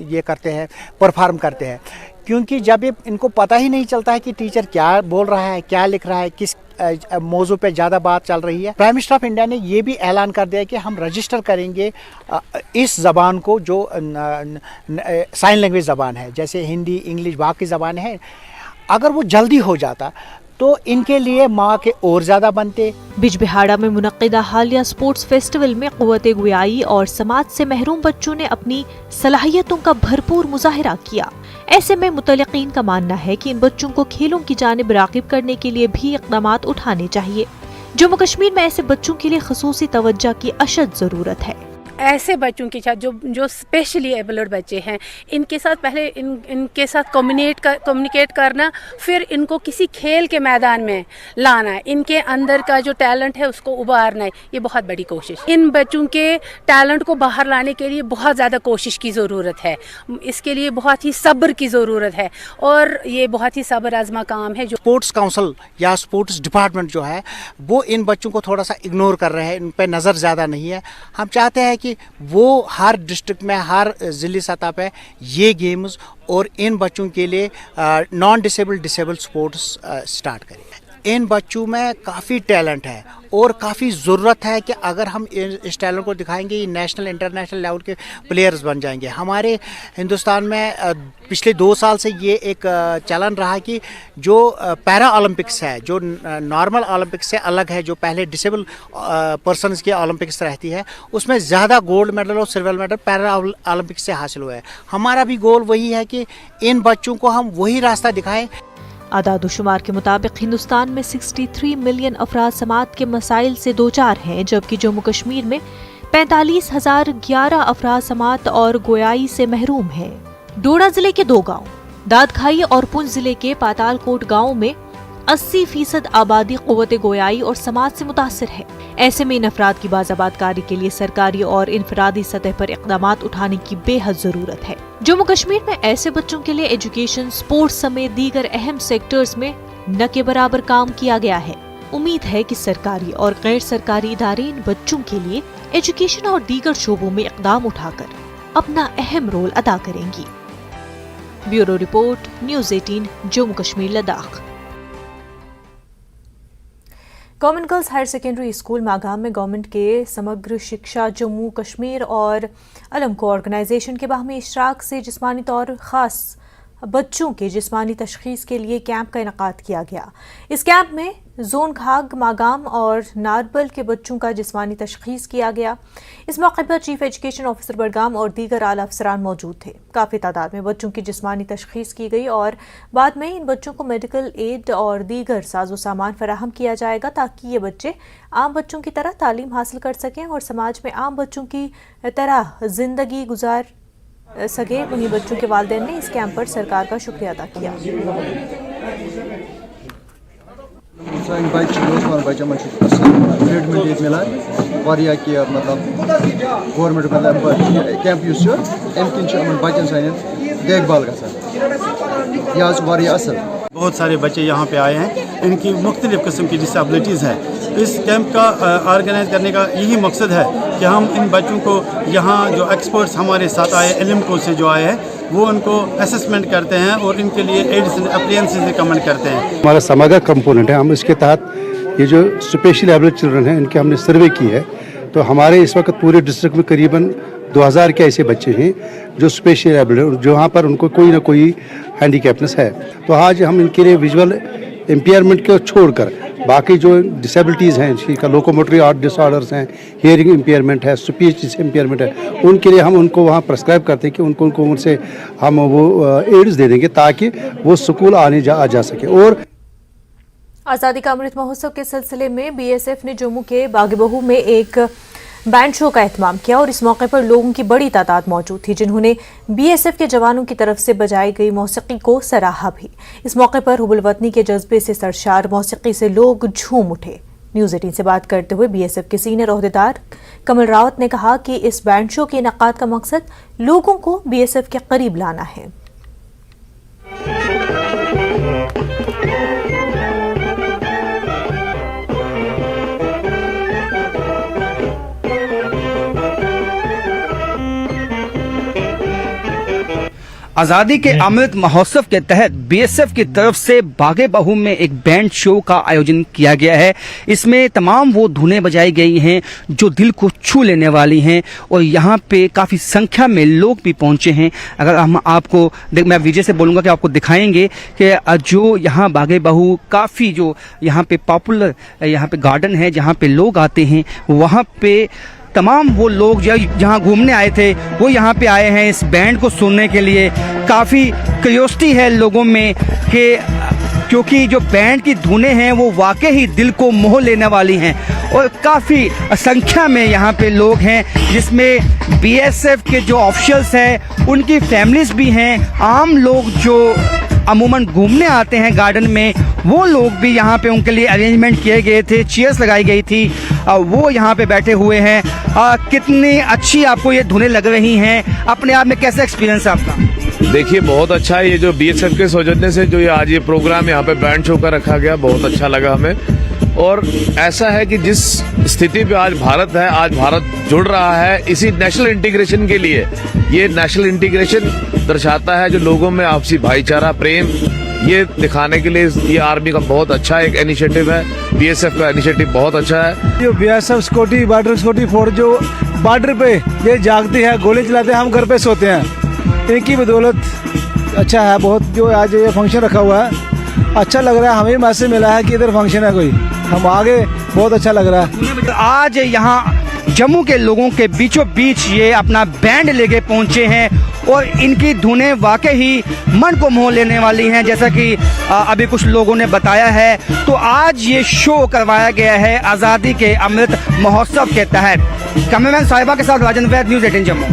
ये करते हैं, परफॉर्म करते हैं, क्योंकि जब ये इनको पता ही नहीं चलता है कि टीचर क्या बोल रहा है, क्या लिख रहा है, किस मौजू पे ज़्यादा बात चल रही है। प्राइम मिनिस्टर ऑफ इंडिया ने ये भी ऐलान कर दिया कि हम रजिस्टर करेंगे इस ज़बान को जो साइन लैंग्वेज ज़बान है, जैसे हिंदी, इंग्लिश, बाकी ज़बान है। अगर वो जल्दी हो जाता तो इनके लिए माँ के और ज़्यादा बनते। बिजबिहाड़ा में मुनक्किदा हालिया स्पोर्ट्स फेस्टिवल में क़ुव्वत गोयाई और समाज से महरूम बच्चों ने अपनी सलाहियतों का भरपूर मुजाहिरा किया। ऐसे में मुतल्लिकीन का मानना है कि इन बच्चों को खेलों की जानिब राग़िब करने के लिए भी इक़दामात उठाने चाहिए। जम्मू कश्मीर में ऐसे बच्चों के लिए ख़ुसूसी तवज्जो की अशद ज़रूरत है। ऐसे बच्चों के साथ जो स्पेशली एबल्ड बच्चे हैं, इनके साथ पहले इनके साथ कम्युनिकेट करना, फिर इनको किसी खेल के मैदान में लाना, इनके अंदर का जो टैलेंट है उसको उभारना है, ये बहुत बड़ी कोशिश। इन बच्चों के टैलेंट को बाहर लाने के लिए बहुत ज़्यादा कोशिश की ज़रूरत है। इसके लिए बहुत ही सब्र की ज़रूरत है और ये बहुत ही सब्र आज़मा काम है। जो स्पोर्ट्स काउंसिल या स्पोर्ट्स डिपार्टमेंट जो है वो इन बच्चों को थोड़ा सा इग्नोर कर रहे हैं, इन पर नज़र ज़्यादा नहीं है। हम चाहते हैं कि वो हर डिस्ट्रिक्ट में, हर ज़िले सतह पे ये गेम्स और इन बच्चों के लिए नॉन डिसेबल स्पोर्ट्स स्टार्ट करें। इन बच्चों में काफ़ी टैलेंट है और काफ़ी ज़रूरत है कि अगर हम इस टैलेंट को दिखाएंगे ये नेशनल इंटरनेशनल लेवल के प्लेयर्स बन जाएंगे। हमारे हिंदुस्तान में पिछले 2 साल से ये एक चलन रहा कि जो पैरा ओलंपिक्स है, जो नॉर्मल ओलंपिक्स से अलग है, जो पहले डिसेबल पर्सनस की ओलंपिक्स रहती है, उसमें ज़्यादा गोल्ड मेडल और सिल्वर मेडल पैरा ओलंपिक्स से हासिल हुआ है। हमारा भी गोल वही है कि इन बच्चों को हम वही रास्ता दिखाएं। आदाद-ओ-शुमार के मुताबिक हिंदुस्तान में 63 मिलियन अफराद समात के मसाइल से दोचार हैं, जबकि जम्मू कश्मीर में 45,011 अफराद समात और गोयाई से महरूम हैं। डोडा जिले के 2 गांव, दादखाई और पुंछ जिले के पातालकोट गांव में 80% आबादी क़ुव्वत गोयाई और समाज से मुतासिर है। ऐसे में इन अफराद की बाज़ाबादकारी के लिए सरकारी और इनफरादी सतह पर इक़दामात उठाने की बेहद जरूरत है। जम्मू कश्मीर में ऐसे बच्चों के लिए एजुकेशन, स्पोर्ट्स समेत दीगर अहम सेक्टर्स में न के बराबर काम किया गया है। उम्मीद है कि सरकारी और गैर सरकारी इदारे इन बच्चों के लिए एजुकेशन और दीगर शोबों में इक़दाम उठाकर अपना अहम रोल अदा करेंगी। Bureau report, news 18, Jammu Kashmir, Ladakh. Government girls higher secondary school Magam में गवर्नमेंट के समग्र शिक्षा जम्मू कश्मीर और अलमको ऑर्गेनाइजेशन के बाहमी इशराक से जिस्मानी तौर खास बच्चों के जिस्मानी तशखीस के लिए कैंप का इनेकाद किया गया। इस कैंप में जोन घाग, मागाम और नारबल के बच्चों का जिस्मानी तशखीस किया गया। इस मौके पर चीफ एजुकेशन ऑफिसर बडगाम और दीगर आला अफसरान मौजूद थे। काफ़ी तादाद में बच्चों की जिस्मानी तशखीस की गई और बाद में इन बच्चों को मेडिकल एड और दीगर साजो सामान फराहम किया जाएगा ताकि ये बच्चे आम बच्चों की तरह तालीम हासिल कर सकें और समाज में आम बच्चों की तरह जिंदगी गुजार सके। वहीं बच्चों के वालिदैन ने इस कैंप पर सरकार का शुक्रिया अदा किया। साइन बच्चे रोजमर्रा बच्चन मन ट्रीटमेंट ये मिलान वारिया कि मतलब गवर्नमेंट मतलब कैंप युस अम बच्चन सान देखभाल गसान यह वारिया असल। बहुत सारे बच्चे यहाँ पे आए हैं, इनकी मुख्तलिफ़ किस्म की डिसेबिलिटीज़ हैं। इस कैंप का ऑर्गेनाइज करने का यही मकसद है कि हम इन बच्चों को यहाँ जो एक्सपर्ट्स हमारे साथ आए इल्मको से जो आए हैं वो उनको असेसमेंट करते हैं और इनके लिए एड्स अप्लायंसेस रिकमेंड करते हैं। हमारा समागा कंपोनेंट है, हम इसके तहत ये जो स्पेशली एबल्ड चिल्ड्रन हैं इनके हमने सर्वे की है। तो हमारे इस वक्त पूरे डिस्ट्रिक्ट में करीबन 2000 के ऐसे बच्चे हैं जो स्पेशली एबल्ड हैं, जो यहाँ पर उनको कोई ना कोई हैंडीकैपनेस है। तो आज हम इनके लिए विजुअल इम्पेयरमेंट को छोड़कर बाकी जो डिसेबिलिटीज़ हैं, जिनका लोकोमोटरी आर्ट डिसऑर्डर्स हैं, हियरिंग इम्पेयरमेंट है, स्पीच इम्पेयरमेंट है, उनके लिए हम उनको वहाँ प्रेस्क्राइब करते हैं कि उनको उनसे हम वो एड्स दे देंगे ताकि वो स्कूल आ जा सके। और आज़ादी का अमृत महोत्सव के सिलसिले में बीएसएफ ने जम्मू के बागे-बहू में एक बैंड शो का एहतमाम किया और इस मौके पर लोगों की बड़ी तादाद मौजूद थी जिन्होंने बीएसएफ के जवानों की तरफ से बजाई गई मौसीकी को सराहा भी। इस मौके पर हुब्बुल वतनी के जज्बे से सरशार मौसीकी से लोग झूम उठे। न्यूज़ 18 से बात करते हुए बीएसएफ के सीनियर ओहदेदार कमल रावत ने कहा कि इस बैंड शो के इनेकाद का मकसद लोगों को बीएसएफ के करीब लाना है। आज़ादी के अमृत महोत्सव के तहत बीएसएफ की तरफ से बागे-बहू में एक बैंड शो का आयोजन किया गया है। इसमें तमाम वो धुनें बजाई गई हैं जो दिल को छू लेने वाली हैं और यहाँ पे काफ़ी संख्या में लोग भी पहुँचे हैं। अगर हम आपको मैं विजय से बोलूँगा कि आपको दिखाएंगे कि जो यहाँ बागे-बहू काफ़ी जो यहाँ पे पॉपुलर यहाँ पे गार्डन है जहाँ पे लोग आते हैं, वहाँ पे तमाम वो लोग जहाँ घूमने आए थे वो यहाँ पे आए हैं इस बैंड को सुनने के लिए। काफ़ी क्यूरियोसिटी है लोगों में कि क्योंकि जो बैंड की धुनें हैं वो वाकई ही दिल को मोह लेने वाली हैं और काफ़ी संख्या में यहाँ पे लोग हैं जिसमें बीएसएफ के जो ऑफिशियल्स हैं उनकी फैमिलीज भी हैं। आम लोग जो अमूमन घूमने आते हैं गार्डन में वो लोग भी यहाँ पे उनके लिए अरेंजमेंट किए गए थे, चेयर्स लगाई गई थी, वो यहाँ पे बैठे हुए हैं। कितनी अच्छी आपको ये धुनें लग रही हैं, अपने आप में कैसा एक्सपीरियंस है आपका? देखिए बहुत अच्छा है, ये जो बीएसएफ के सौजन्य से जो ये आज ये प्रोग्राम यहाँ पे बैंड शो का रखा गया बहुत अच्छा लगा हमें। और ऐसा है कि जिस स्थिति पे आज भारत है, आज भारत जुड़ रहा है इसी नेशनल इंटीग्रेशन के लिए। ये नेशनल इंटीग्रेशन दर्शाता है जो लोगों में आपसी भाईचारा, प्रेम, ये दिखाने के लिए ये आर्मी का बहुत अच्छा एक इनिशिएटिव है। बीएसएफ का इनिशिएटिव बहुत अच्छा है। जो BSF security border security force जो बॉर्डर पे ये जागती है, गोली चलाते हैं, हम घर पे सोते हैं, इनकी बदौलत अच्छा है बहुत। जो आज ये फंक्शन रखा हुआ है अच्छा लग रहा है, हमें मैसेज मिला है कि इधर फंक्शन है कोई, हम आगे, बहुत अच्छा लग रहा है। आज यहाँ जम्मू के लोगों के बीचों बीच ये अपना बैंड लेके पहुंचे हैं और इनकी धुनें वाकई ही मन को मोह लेने वाली हैं, जैसा कि अभी कुछ लोगों ने बताया है। तो आज ये शो करवाया गया है आज़ादी के अमृत महोत्सव के तहत। कैमरामैन साहिबा के साथ राजन वैद, न्यूज़ 18 जम्मू।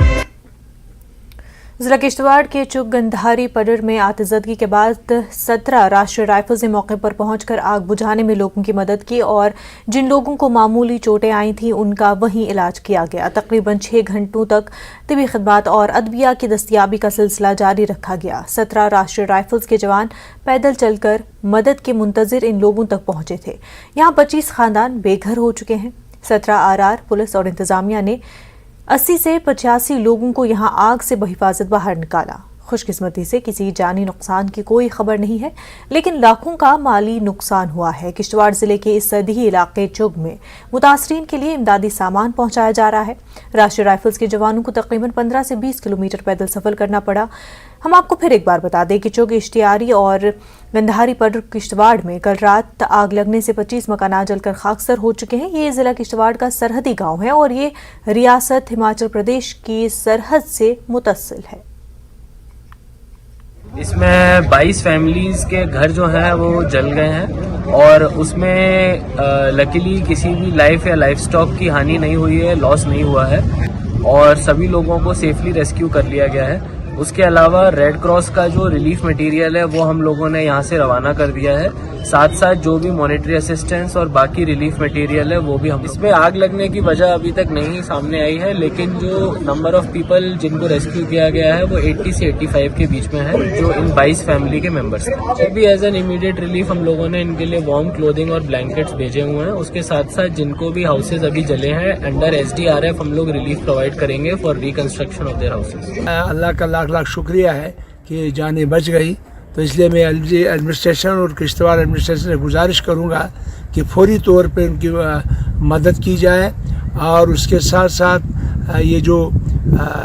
जिला किश्तवाड़ के चुग गंधारी पडर में आतिजदगी के बाद 17 राष्ट्रीय राइफल्स ने मौके पर पहुंचकर आग बुझाने में लोगों की मदद की और जिन लोगों को मामूली चोटें आई थीं उनका वहीं इलाज किया गया। तकरीबन 6 घंटों तक तिबी खिदमात और अदविया की दस्तयाबी का सिलसिला जारी रखा गया। 17 राष्ट्रीय राइफल्स के जवान पैदल चलकर मदद के मुंतजिर इन लोगों तक पहुंचे थे। यहाँ 25 खानदान बेघर हो चुके हैं। 17 आरआर पुलिस और इंतजामिया ने 80 से 85 लोगों को यहां आग से बहिफाजत बाहर निकाला। खुशकिस्मती से किसी जानी नुकसान की कोई खबर नहीं है, लेकिन लाखों का माली नुकसान हुआ है। किश्तवाड़ जिले के इस सदी इलाके चुग में मुतासरीन के लिए इमदादी सामान पहुंचाया जा रहा है। राष्ट्रीय राइफल्स के जवानों को तकरीबन 15 से 20 किलोमीटर पैदल सफर करना पड़ा। हम आपको फिर एक बार बता दें कि चुग, इश्तियारी और गंधारी पडर किश्तवाड़ में कल रात आग लगने से 25 मकानात जलकर खाकसर हो चुके हैं। ये जिला किश्तवाड़ का सरहदी गांव है और ये रियासत हिमाचल प्रदेश की सरहद से मुतसिल है। इसमें 22 फैमिलीज के घर जो हैं वो जल गए हैं और उसमें लकीली किसी भी लाइफ या लाइफ स्टॉक की हानि नहीं हुई है, लॉस नहीं हुआ है और सभी लोगों को सेफली रेस्क्यू कर लिया गया है। उसके अलावा रेड क्रॉस का जो रिलीफ मटेरियल है वो हम लोगों ने यहाँ से रवाना कर दिया है। साथ साथ जो भी मॉनेटरी असिस्टेंस और बाकी रिलीफ मटेरियल है वो भी हम। इसमें आग लगने की वजह अभी तक नहीं सामने आई है, लेकिन जो नंबर ऑफ पीपल जिनको रेस्क्यू किया गया है वो 80 से 85 के बीच में है, जो इन 22 फैमिली के मेंबर्स हैं। अभी एज एन इमीडिएट रिलीफ हम लोगों ने इनके लिए वार्म क्लोथिंग और ब्लैंकेट्स भेजे हुए हैं। उसके साथ साथ जिनको भी हाउसेज अभी जले हैं अंडर SDRF हम लोग रिलीफ प्रोवाइड करेंगे for reconstruction of their houses. अल्लाह का लाख लाख शुक्रिया है कि जानें बच गई, तो इसलिए मैं एडमिनिस्ट्रेशन और किश्तवाड़ एडमिनिस्ट्रेशन से गुजारिश करूंगा कि फौरी तौर पे उनकी मदद की जाए और उसके साथ साथ ये जो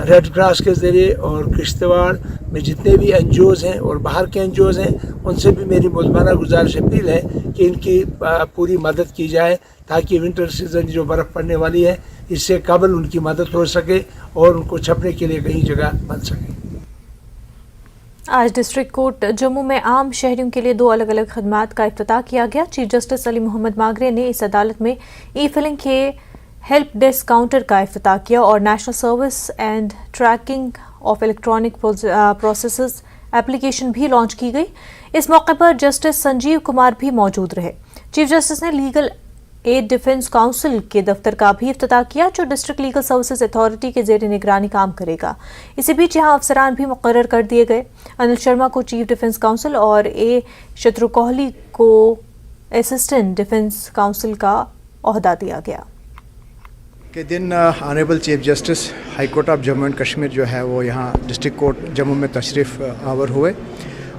रेड क्रॉस के ज़रिए और किश्तवाड़ में जितने भी NGOs हैं और बाहर के NGOs हैं उनसे भी मेरी मुल्ज़माना गुजारिश अपील है कि इनकी पूरी मदद की जाए ताकि विंटर सीज़न जो बर्फ़ पड़ने वाली है इससे कबल उनकी मदद हो सके और उनको छपने के लिए कहीं जगह बन सके। आज डिस्ट्रिक्ट कोर्ट जम्मू में आम शहरियों के लिए 2 अलग अलग खदमात का इफ्तिताह किया गया। चीफ जस्टिस अली मोहम्मद मागरे ने इस अदालत में ई-फिलिंग के हेल्प डेस्क काउंटर का इफ्तिताह किया और national service and tracking of electronic processes application भी लॉन्च की गई। इस मौके पर जस्टिस संजीव कुमार भी मौजूद रहे। चीफ जस्टिस ने लीगल एड डिफेंस काउंसिल के दफ्तर का भी इफ्तिताह किया, जो डिस्ट्रिक्ट लीगल सर्विसेज अथॉरिटी के ज़ेर निगरानी काम करेगा। इसी बीच यहाँ अफसरान भी मुकर्रर कर दिए गए। अनिल शर्मा को चीफ डिफेंस काउंसिल और ए शत्रु कोहली को असिस्टेंट डिफेंस काउंसिल का ओहदा दिया गया। के दिन honourable chief justice high court of Jammu and Kashmir जो है वो यहाँ डिस्ट्रिक्ट कोर्ट जम्मू में तशरीफ़ आवर हुए।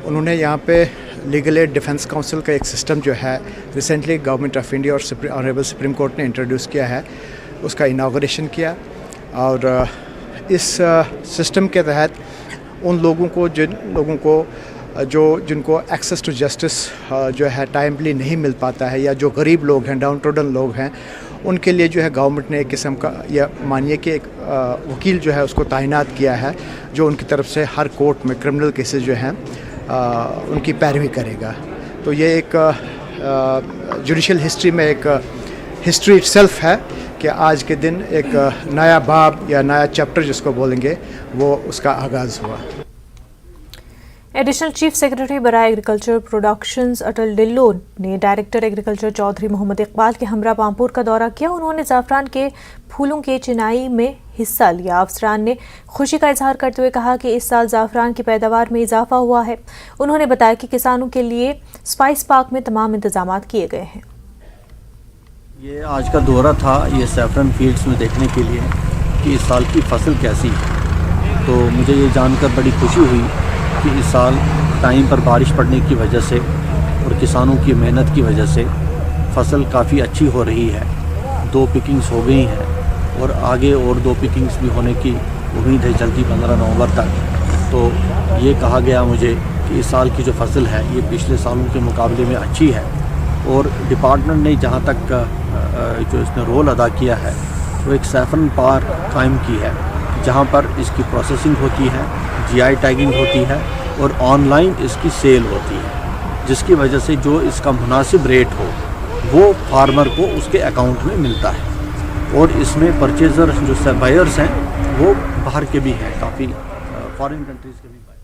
उन्होंने यहाँ पे लीगल एड डिफेंस काउंसिल का एक सिस्टम जो है रिसेंटली गवर्नमेंट ऑफ इंडिया और ऑनरेबल सुप्रीम कोर्ट ने इंट्रोड्यूस किया है, उसका इनाग्रेशन किया और इस सिस्टम के तहत उन लोगों को जिनको एक्सेस टू जस्टिस जो है टाइमली नहीं मिल पाता है या जो गरीब लोग हैं, डाउन ट्रोडन लोग हैं, उनके लिए जो है गवर्नमेंट ने एक किस्म का या मानिए कि एक वकील जो है उसको तैनात किया है जो उनकी तरफ से हर कोर्ट में क्रिमिनल केसेस जो हैं उनकी पैरवी करेगा। तो ये एक जुडिशल हिस्ट्री में एक हिस्ट्री इटसेल्फ है कि आज के दिन एक नया बाब या नया चैप्टर जिसको बोलेंगे वो उसका आगाज़ हुआ। एडिशनल चीफ सेक्रेटरी बराए एग्रीकल्चर प्रोडक्शंस अटल डिल्लो ने डायरेक्टर एग्रीकल्चर चौधरी मोहम्मद इकबाल के हमरा पामपुर का दौरा किया। उन्होंने ज़ाफ़रान के फूलों के चिनाई में हिस्सा लिया। अफसरान ने खुशी का इजहार करते हुए कहा कि इस साल ज़ाफ़रान की पैदावार में इजाफा हुआ है। उन्होंने बताया कि किसानों के लिए स्पाइस पार्क में तमाम इंतजाम किए गए हैं। ये आज का दौरा था ये सैफरन फील्ड्स में देखने के लिए कि इस साल की फसल कैसी है। तो मुझे ये जानकर बड़ी खुशी हुई कि इस साल टाइम पर बारिश पड़ने की वजह से और किसानों की मेहनत की वजह से फसल काफ़ी अच्छी हो रही है। 2 पिकिंग्स हो गई हैं और आगे और 2 पिकिंग्स भी होने की उम्मीद है जल्दी 15 नवंबर तक। तो ये कहा गया मुझे कि इस साल की जो फसल है ये पिछले सालों के मुकाबले में अच्छी है और डिपार्टमेंट ने जहाँ तक जो इसने रोल अदा किया है वो एक सैफरन पार्क कायम की है जहाँ पर इसकी प्रोसेसिंग होती है, GI टैगिंग होती है और ऑनलाइन इसकी सेल होती है, जिसकी वजह से जो इसका मुनासिब रेट हो वो फार्मर को उसके अकाउंट में मिलता है। और इसमें परचेज़र जो बायर्स हैं वो बाहर के भी हैं, काफ़ी फॉरेन कंट्रीज़ के भी पाए।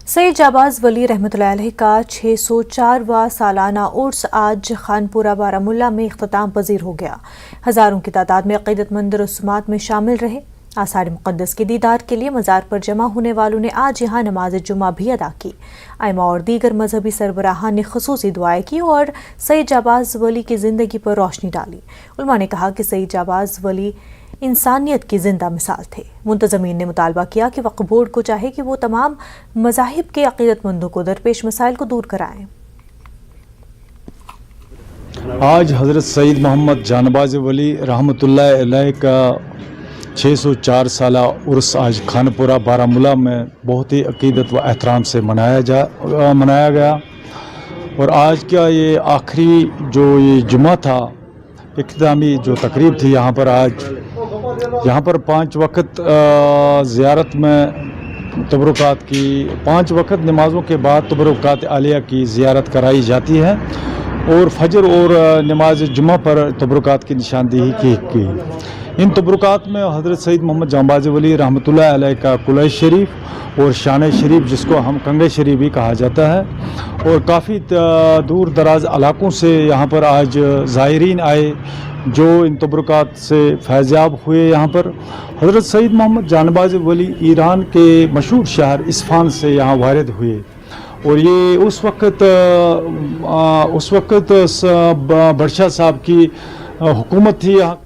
सईद जाबाज वली रहमतुल्लाह अलैह का 604वां सालाना उर्स आज खानपुरा बारामुल्ला में इख्तिताम पजीर हो गया। हजारों की तादाद में अक़ीदतमंद रस्मात में शामिल रहे। आसार मुक़द्दस के दीदार के लिए मज़ार पर जमा होने वालों ने आज यहाँ नमाज जुमा भी अदा की। आइमा और दीगर मजहबी सरबराहान ने ख़ुसूसी दुआएं की और सईद जाबाज वली की ज़िंदगी पर रोशनी डाली। उलमा ने कहा कि सईद जाबाज वली इंसानियत की जिंदा मिसाल थे। मुंतज़मीन ने मुतालबा किया कि वक्फ बोर्ड को चाहे कि वो तमाम मज़ाहिब के अक़ीदतमंदों को दरपेश मसाइल को दूर कराएं। आज हज़रत सईद मोहम्मद जानबाज वली रहमतुल्लाह अलैह का 604 साला उर्स आज खानपुरा बारामुल्ला में बहुत ही अक़ीदत व एहतराम से मनाया गया। और आज का ये आखिरी जो ये जुमा था, इख्तितामी जो तकरीब थी यहाँ पर, आज यहाँ पर 5 वक्त ज़ियारत में तबरुकात की 5 वक्त नमाज़ों के बाद तबरुकात आलिया की ज़ियारत कराई जाती है और फजर और नमाज जुमा पर तबरुकात की निशानदेही की। इन तबरुकात में हज़रत सईद मोहम्मद जानबाज वली रहमतुल्लाह अलैह का कुलैश शरीफ और शान शरीफ, जिसको हम कंगे शरीफ भी कहा जाता है, और काफ़ी दूर दराज इलाकों से यहाँ पर आज ज़ायरीन आए जो इन तबरुकात से फैज़याब हुए। यहाँ पर हज़रत सईद मोहम्मद जानबाज वली ईरान के मशहूर शहर इस्फान से यहाँ वारिद हुए और ये उस वक़्त बदशाह साहब की हुकूमत थी। यहाँ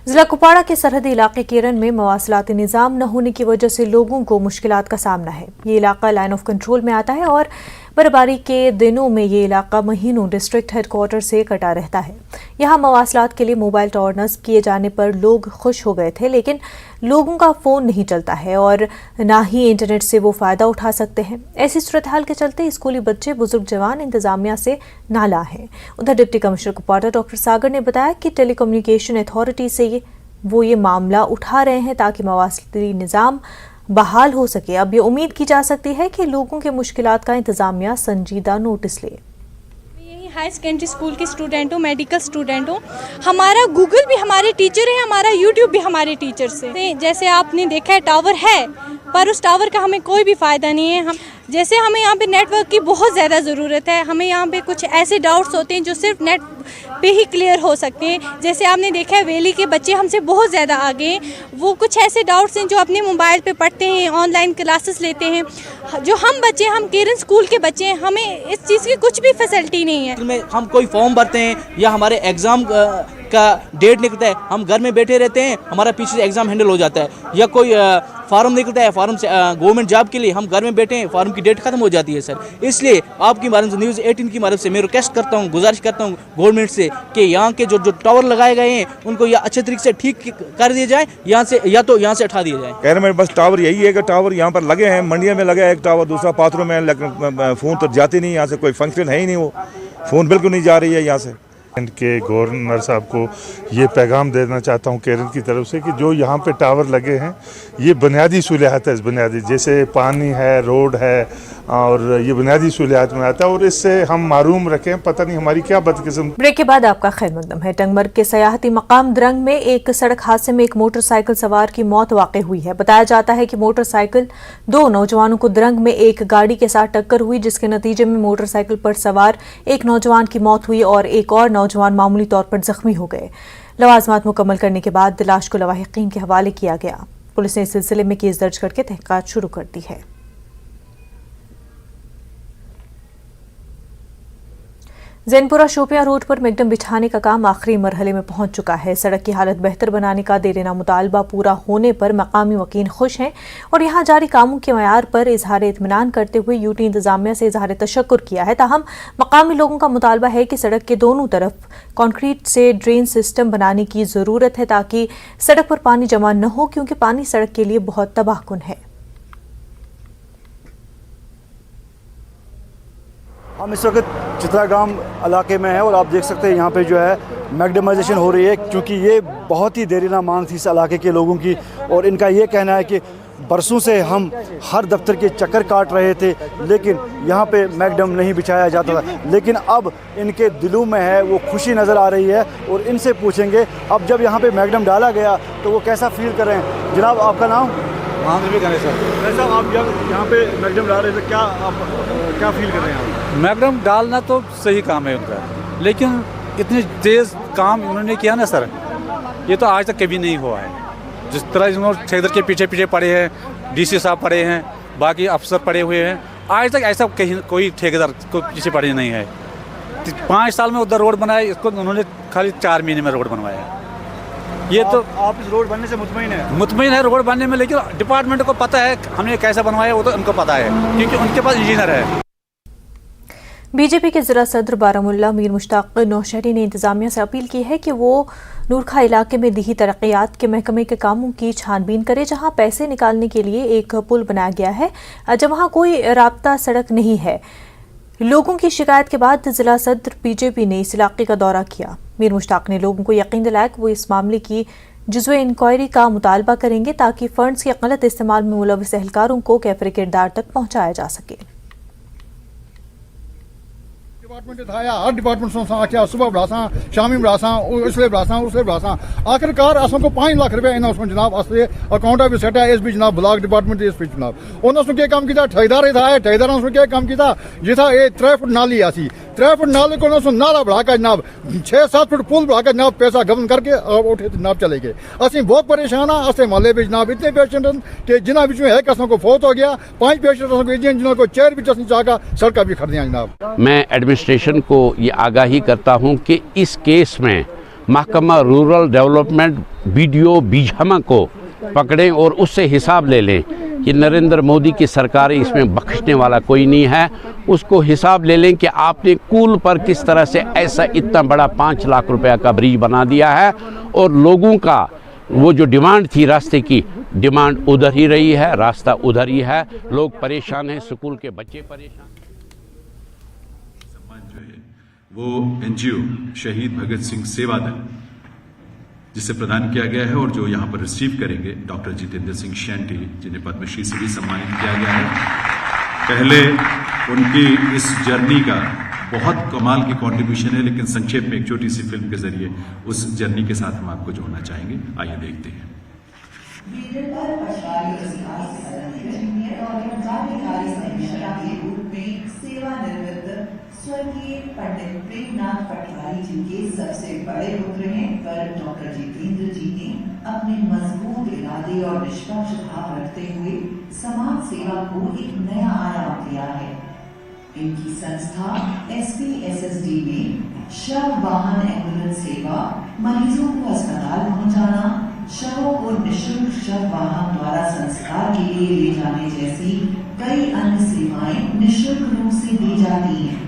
जिला कुपवाड़ा के सरहदी इलाके केरन में मवासलाती निज़ाम न होने की वजह से लोगों को मुश्किलात का सामना है। ये इलाका लाइन ऑफ कंट्रोल में आता है और बर्फबारी के दिनों में ये इलाका महीनों डिस्ट्रिक्ट हेडक्वार्टर से कटा रहता है। यहाँ मवासलात के लिए मोबाइल टावर नस्ब किए जाने पर लोग खुश हो गए थे, लेकिन लोगों का फ़ोन नहीं चलता है और ना ही इंटरनेट से वो फ़ायदा उठा सकते हैं। ऐसी सूरत हाल के चलते स्कूली बच्चे, बुजुर्ग जवान इंतज़ामिया से नाला हैं। उधर डिप्टी कमिश्नर कुपवाड़ा डॉक्टर सागर ने बताया कि टेलीकम्युनिकेशन अथॉरिटी से वो ये मामला उठा रहे हैं ताकि मवासलाती निज़ाम बहाल हो सके। अब ये उम्मीद की जा सकती है कि लोगों के मुश्किलात का इंतज़ामिया संजीदा नोटिस ले। हाई सेकेंडरी स्कूल की स्टूडेंट हूँ, मेडिकल स्टूडेंट हूँ। हमारा गूगल भी हमारे टीचर है, हमारा यूट्यूब भी हमारे टीचर से। जैसे आपने देखा है टावर है, पर उस टावर का हमें कोई भी फ़ायदा नहीं है। जैसे हमें यहाँ पे नेटवर्क की बहुत ज़्यादा ज़रूरत है। हमें यहाँ पे कुछ ऐसे डाउट्स होते हैं जो सिर्फ नेट पे ही क्लियर हो सकते हैं। जैसे आपने देखा है वैली के बच्चे हमसे बहुत ज़्यादा आगे हैं। वो कुछ ऐसे डाउट्स हैं जो अपने मोबाइल पे पढ़ते हैं, ऑनलाइन क्लासेस लेते हैं। जो हम बच्चे, हम केरन स्कूल के बच्चे हैं, हमें इस चीज़ की कुछ भी फैसिलिटी नहीं है। हम कोई फॉर्म भरते हैं या हमारे एग्ज़ाम का डेट निकलता है, हम घर में बैठे रहते हैं, हमारा पीछे से एग्ज़ाम हैंडल हो जाता है। या कोई फार्म निकलता है, फार्म से गवर्नमेंट जॉब के लिए हम घर में बैठे हैं, फार्म की डेट खत्म हो जाती है सर। इसलिए आपकी माध्यम से न्यूज़ 18 की माध्यम से मैं रिक्वेस्ट करता हूँ, गुजारिश करता हूँ गवर्नमेंट से कि यहाँ के जो टावर लगाए गए हैं उनको या अच्छे तरीके से ठीक कर दिए जाए, यहाँ से या तो यहाँ से हटा दिए जाए। कह रहे हैं बस टावर यही है कि टावर यहाँ पर लगे हैं, मंडिया में लगा है एक टावर, दूसरा पात्रों में, लेकिन फ़ोन तो जाते नहीं, यहाँ से कोई फंक्शन है ही नहीं, वो फ़ोन बिल्कुल नहीं जा रही है यहाँ से। के गवर्नर साहब को ये पैगाम देना चाहता हूँ केरल की तरफ से कि जो यहाँ पे टावर लगे हैं ये बुनियादी सहूलियात है, बुनियादी जैसे पानी है, रोड है, और ये बुनियादी सहूलियात में आता है और इससे हम मारूम रखें, पता नहीं हमारी क्या बदकिस्म। ब्रेक के बाद आपका खैर मकदम है। टंगमर्ग के सयाहती मकाम द्रंग में एक सड़क हादसे में एक मोटरसाइकिल सवार की मौत वाक़ हुई है। बताया जाता है कि मोटरसाइकिल 2 नौजवानों को द्रंग में एक गाड़ी के साथ टक्कर हुई, जिसके नतीजे में मोटरसाइकिल पर सवार एक नौजवान की मौत हुई और एक और नौजवान मामूली तौर पर जख्मी हो गए। लवाजमात मुकम्मल करने के बाद लाश को लवाहिकीन के हवाले किया गया। पुलिस ने इस सिलसिले में केस दर्ज करके तहकीकात शुरू कर दी है। जैनपुरा शोपियां रोड पर मैगडम बिछाने का काम आखिरी मरहले में पहुंच चुका है। सड़क की हालत बेहतर बनाने का देरेना मुतालबा पूरा होने पर मकामी वकील खुश हैं और यहां जारी कामों के मयार पर इजहार इत्मीनान करते हुए यूटी इंतजामिया से इजहार तशक्कुर किया है। ताहम मकामी लोगों का मुतालबा है कि सड़क के दोनों तरफ कंक्रीट से ड्रेन सिस्टम बनाने की ज़रूरत है ताकि सड़क पर पानी जमा न हो, क्योंकि पानी सड़क के लिए बहुत तबाहकुन है। हम इस वक्त चित्रागाम इलाके में हैं और आप देख सकते हैं यहाँ पे जो है मैगडमाइजेशन हो रही है, क्योंकि ये बहुत ही देरीना मांग थी इस इलाके के लोगों की। और इनका ये कहना है कि बरसों से हम हर दफ्तर के चक्कर काट रहे थे, लेकिन यहाँ पे मैगडम नहीं बिछाया जाता था। लेकिन अब इनके दिलों में है वो खुशी नज़र आ रही है और इनसे पूछेंगे अब जब यहाँ पे मैगडम डाला गया तो वो कैसा फील कर रहे हैं। जनाब आपका नाम? 5 रुपये करें सर। साहब आप यहाँ पे मैकडम डाल रहे थे, क्या फील कर रहे हैं आप? मैकडम डालना तो सही काम है उनका, लेकिन इतनी तेज़ काम उन्होंने किया ना सर, ये तो आज तक कभी नहीं हुआ है। जिस तरह इन्होंने ठेकेदार के पीछे पीछे पड़े हैं, डीसी साहब पड़े हैं, बाकी अफसर पड़े हुए हैं, आज तक ऐसा कहीं कोई ठेकेदार को पीछे पड़े नहीं है। 5 साल में उधर रोड बनाया, इसको उन्होंने खाली 4 महीने में रोड बनवाया। ये तो आप इस रोड बनने से मुतमईन है? मुतमईन है रोड बनने में, लेकिन डिपार्टमेंट को पता है हमने कैसा बनवाया, वो तो उनको पता है क्योंकि उनके पास इंजीनियर है। बीजेपी के जिला सदर बारामुल्ला मीर मुश्ताक नौशहरी ने इंतजामिया से अपील की है कि वो नूरखा इलाके में दीही तरक्यात के महकमे के कामों की छानबीन करे, जहां पैसे निकालने के लिए एक पुल बनाया गया है, जहां कोई राब्ता सड़क नहीं है। लोगों की शिकायत के बाद जिला सदर बीजेपी ने इस इलाके का दौरा किया। मीर मुश्ताक ने लोगों को यकीन दिलाया कि वो इस मामले की जुज़्वे इंक्वायरी का मुतालबा करेंगे ताकि फंड्स के गलत इस्तेमाल में मुलविस एहलकारों को कैफरे किरदार तक पहुँचाया जा सके। डिपार्टमेंट थाया हर डिपार्टमेंट संस्था आख्या सुबह बढ़ासा शामी बढ़ासा उसले बढ़ासा आखिरकार असों को 5 लाख रुपया इन उसमें जनाब असले अकाउंट भी सेट है एसपी जनाब ब्लॉक डिपार्टमेंट एसपी जनाब उन्होंने क्या काम किया ठेकेदार था ठेकेदार ने क्या काम किया जिथा ये 3 फुट नाली आसी 3 फुट नाले को नाला बढ़ाकर जनाब 6-7 फुट पुल बढ़ाकर जनाब पैसा गबन करके उठे जनाब चले गए। असं बहुत परेशान हाँ अस मोहल्ले में जनाब इतने पेशेंट कि जिन्होंने बीच में एक असों को फौत हो गया 5 पेशेंट जिन्होंने को चेयर भी चसनी चाहकर सड़क भी खरीदियाँ जनाब। मैं एडमिनिस्ट्रेशन को ये आगाही करता हूं कि इस केस में महकमा रूरल डेवलपमेंट बीडीओ बीजामा को पकड़ें और उससे हिसाब ले लें कि नरेंद्र मोदी की सरकार इसमें बख्शने वाला कोई नहीं है। उसको हिसाब ले लें कि आपने कूल पर किस तरह से ऐसा इतना बड़ा 5 लाख रुपया का ब्रिज बना दिया है और लोगों का वो जो डिमांड थी रास्ते की डिमांड उधर ही रही है, रास्ता उधर ही है, लोग परेशान हैं, स्कूल के बच्चे परेशान। वो एनजीओ शहीद भगत सिंह सेवा दल जिसे प्रदान किया गया है और जो यहाँ पर रिसीव करेंगे डॉक्टर जितेंद्र सिंह शेंटी जिन्हें पद्मश्री से भी सम्मानित किया गया है। पहले उनकी इस जर्नी का बहुत कमाल की कंट्रीब्यूशन है, लेकिन संक्षेप में एक छोटी सी फिल्म के जरिए उस जर्नी के साथ हम आपको जोड़ना चाहेंगे। आइए देखते हैं। स्वर्गीय पंडित प्रेमनाथ पटवारी जी के सबसे बड़े पुत्र हैं, पर डॉक्टर जितेंद्र जी ने अपने मजबूत इरादे और निष्पक्ष भाव रखते हुए समाज सेवा को एक नया आयाम दिया है। इनकी संस्था SPSSD में शव वाहन एम्बुलेंस सेवा, मरीजों को अस्पताल पहुंचाना, शवों को निःशुल्क शव वाहन द्वारा संस्कार के लिए ले जाने जैसी कई अन्य सेवाएं निःशुल्क रूप से दी जाती हैं।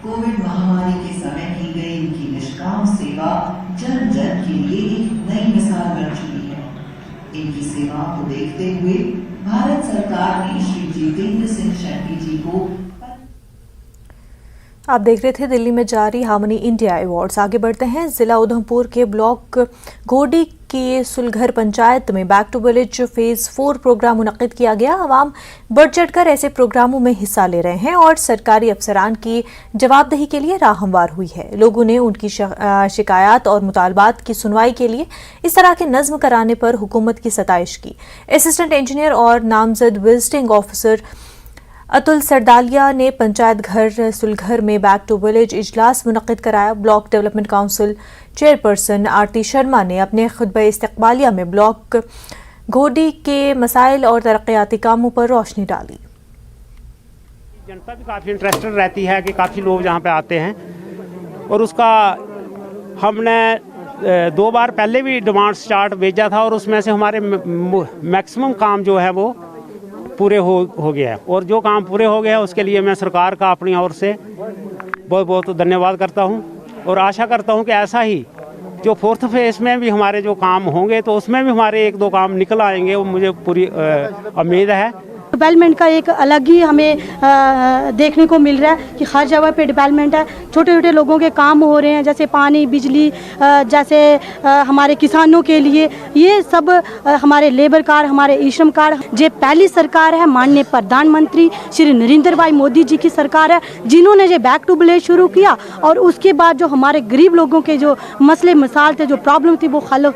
कोविड महामारी के समय की गई इनकी निष्काम सेवा जन जन के लिए एक नई मिसाल बन चुकी है। इनकी सेवाओं को देखते हुए भारत सरकार ने श्री जितेंद्र सिंह शेट्टी जी को। आप देख रहे थे दिल्ली में जारी हार्मनी इंडिया अवार्ड्स। आगे बढ़ते हैं। जिला उधमपुर के ब्लॉक घोडी की सुलघर पंचायत में back to village phase 4 programme मुनक्किद किया गया। आवाम बढ़ चढ़कर ऐसे प्रोग्रामों में हिस्सा ले रहे हैं और सरकारी अफसरान की जवाबदेही के लिए राह हमवार हुई है। लोगों ने उनकी शिकायत और मुतालबात की सुनवाई के लिए इस तरह के नज्म कराने पर हुकूमत की सताइश की। असिस्टेंट इंजीनियर और नामजद विजिटिंग ऑफिसर अतुल सरदालिया ने पंचायत घर सुलघर में बैक टू विलेज इजलास मुनक्किद कराया। ब्लॉक डेवलपमेंट काउंसिल चेयरपर्सन आरती शर्मा ने अपने खुतबे इस्तकबालिया में ब्लॉक घोडी के मसाइल और तरक्याती कामों पर रोशनी डाली। जनता भी काफ़ी इंटरेस्टेड रहती है कि काफ़ी लोग यहाँ पे आते हैं और उसका हमने 2 बार पहले भी डिमांड चार्ट भेजा था और उसमें से हमारे मैक्सिमम काम जो है वो पूरे हो गया है और जो काम पूरे हो गया है उसके लिए मैं सरकार का अपनी ओर से बहुत बहुत धन्यवाद करता हूं और आशा करता हूं कि ऐसा ही जो 4th फेज में भी हमारे जो काम होंगे तो उसमें भी हमारे 1-2 काम निकल आएंगे, वो मुझे पूरी उम्मीद है। डेवलपमेंट का एक अलग ही हमें देखने को मिल रहा है कि हर जगह पे डेवलपमेंट है। छोटे छोटे लोगों के काम हो रहे हैं, जैसे पानी, बिजली, जैसे हमारे किसानों के लिए ये सब हमारे लेबर कार्ड, हमारे ई श्रम कार्ड। ये पहली सरकार है माननीय प्रधानमंत्री श्री नरेंद्र भाई मोदी जी की सरकार है जिन्होंने ये बैक टू विलेज शुरू किया और उसके बाद जो हमारे गरीब लोगों के जो मसले मसाइल थे, जो प्रॉब्लम थी, वो हल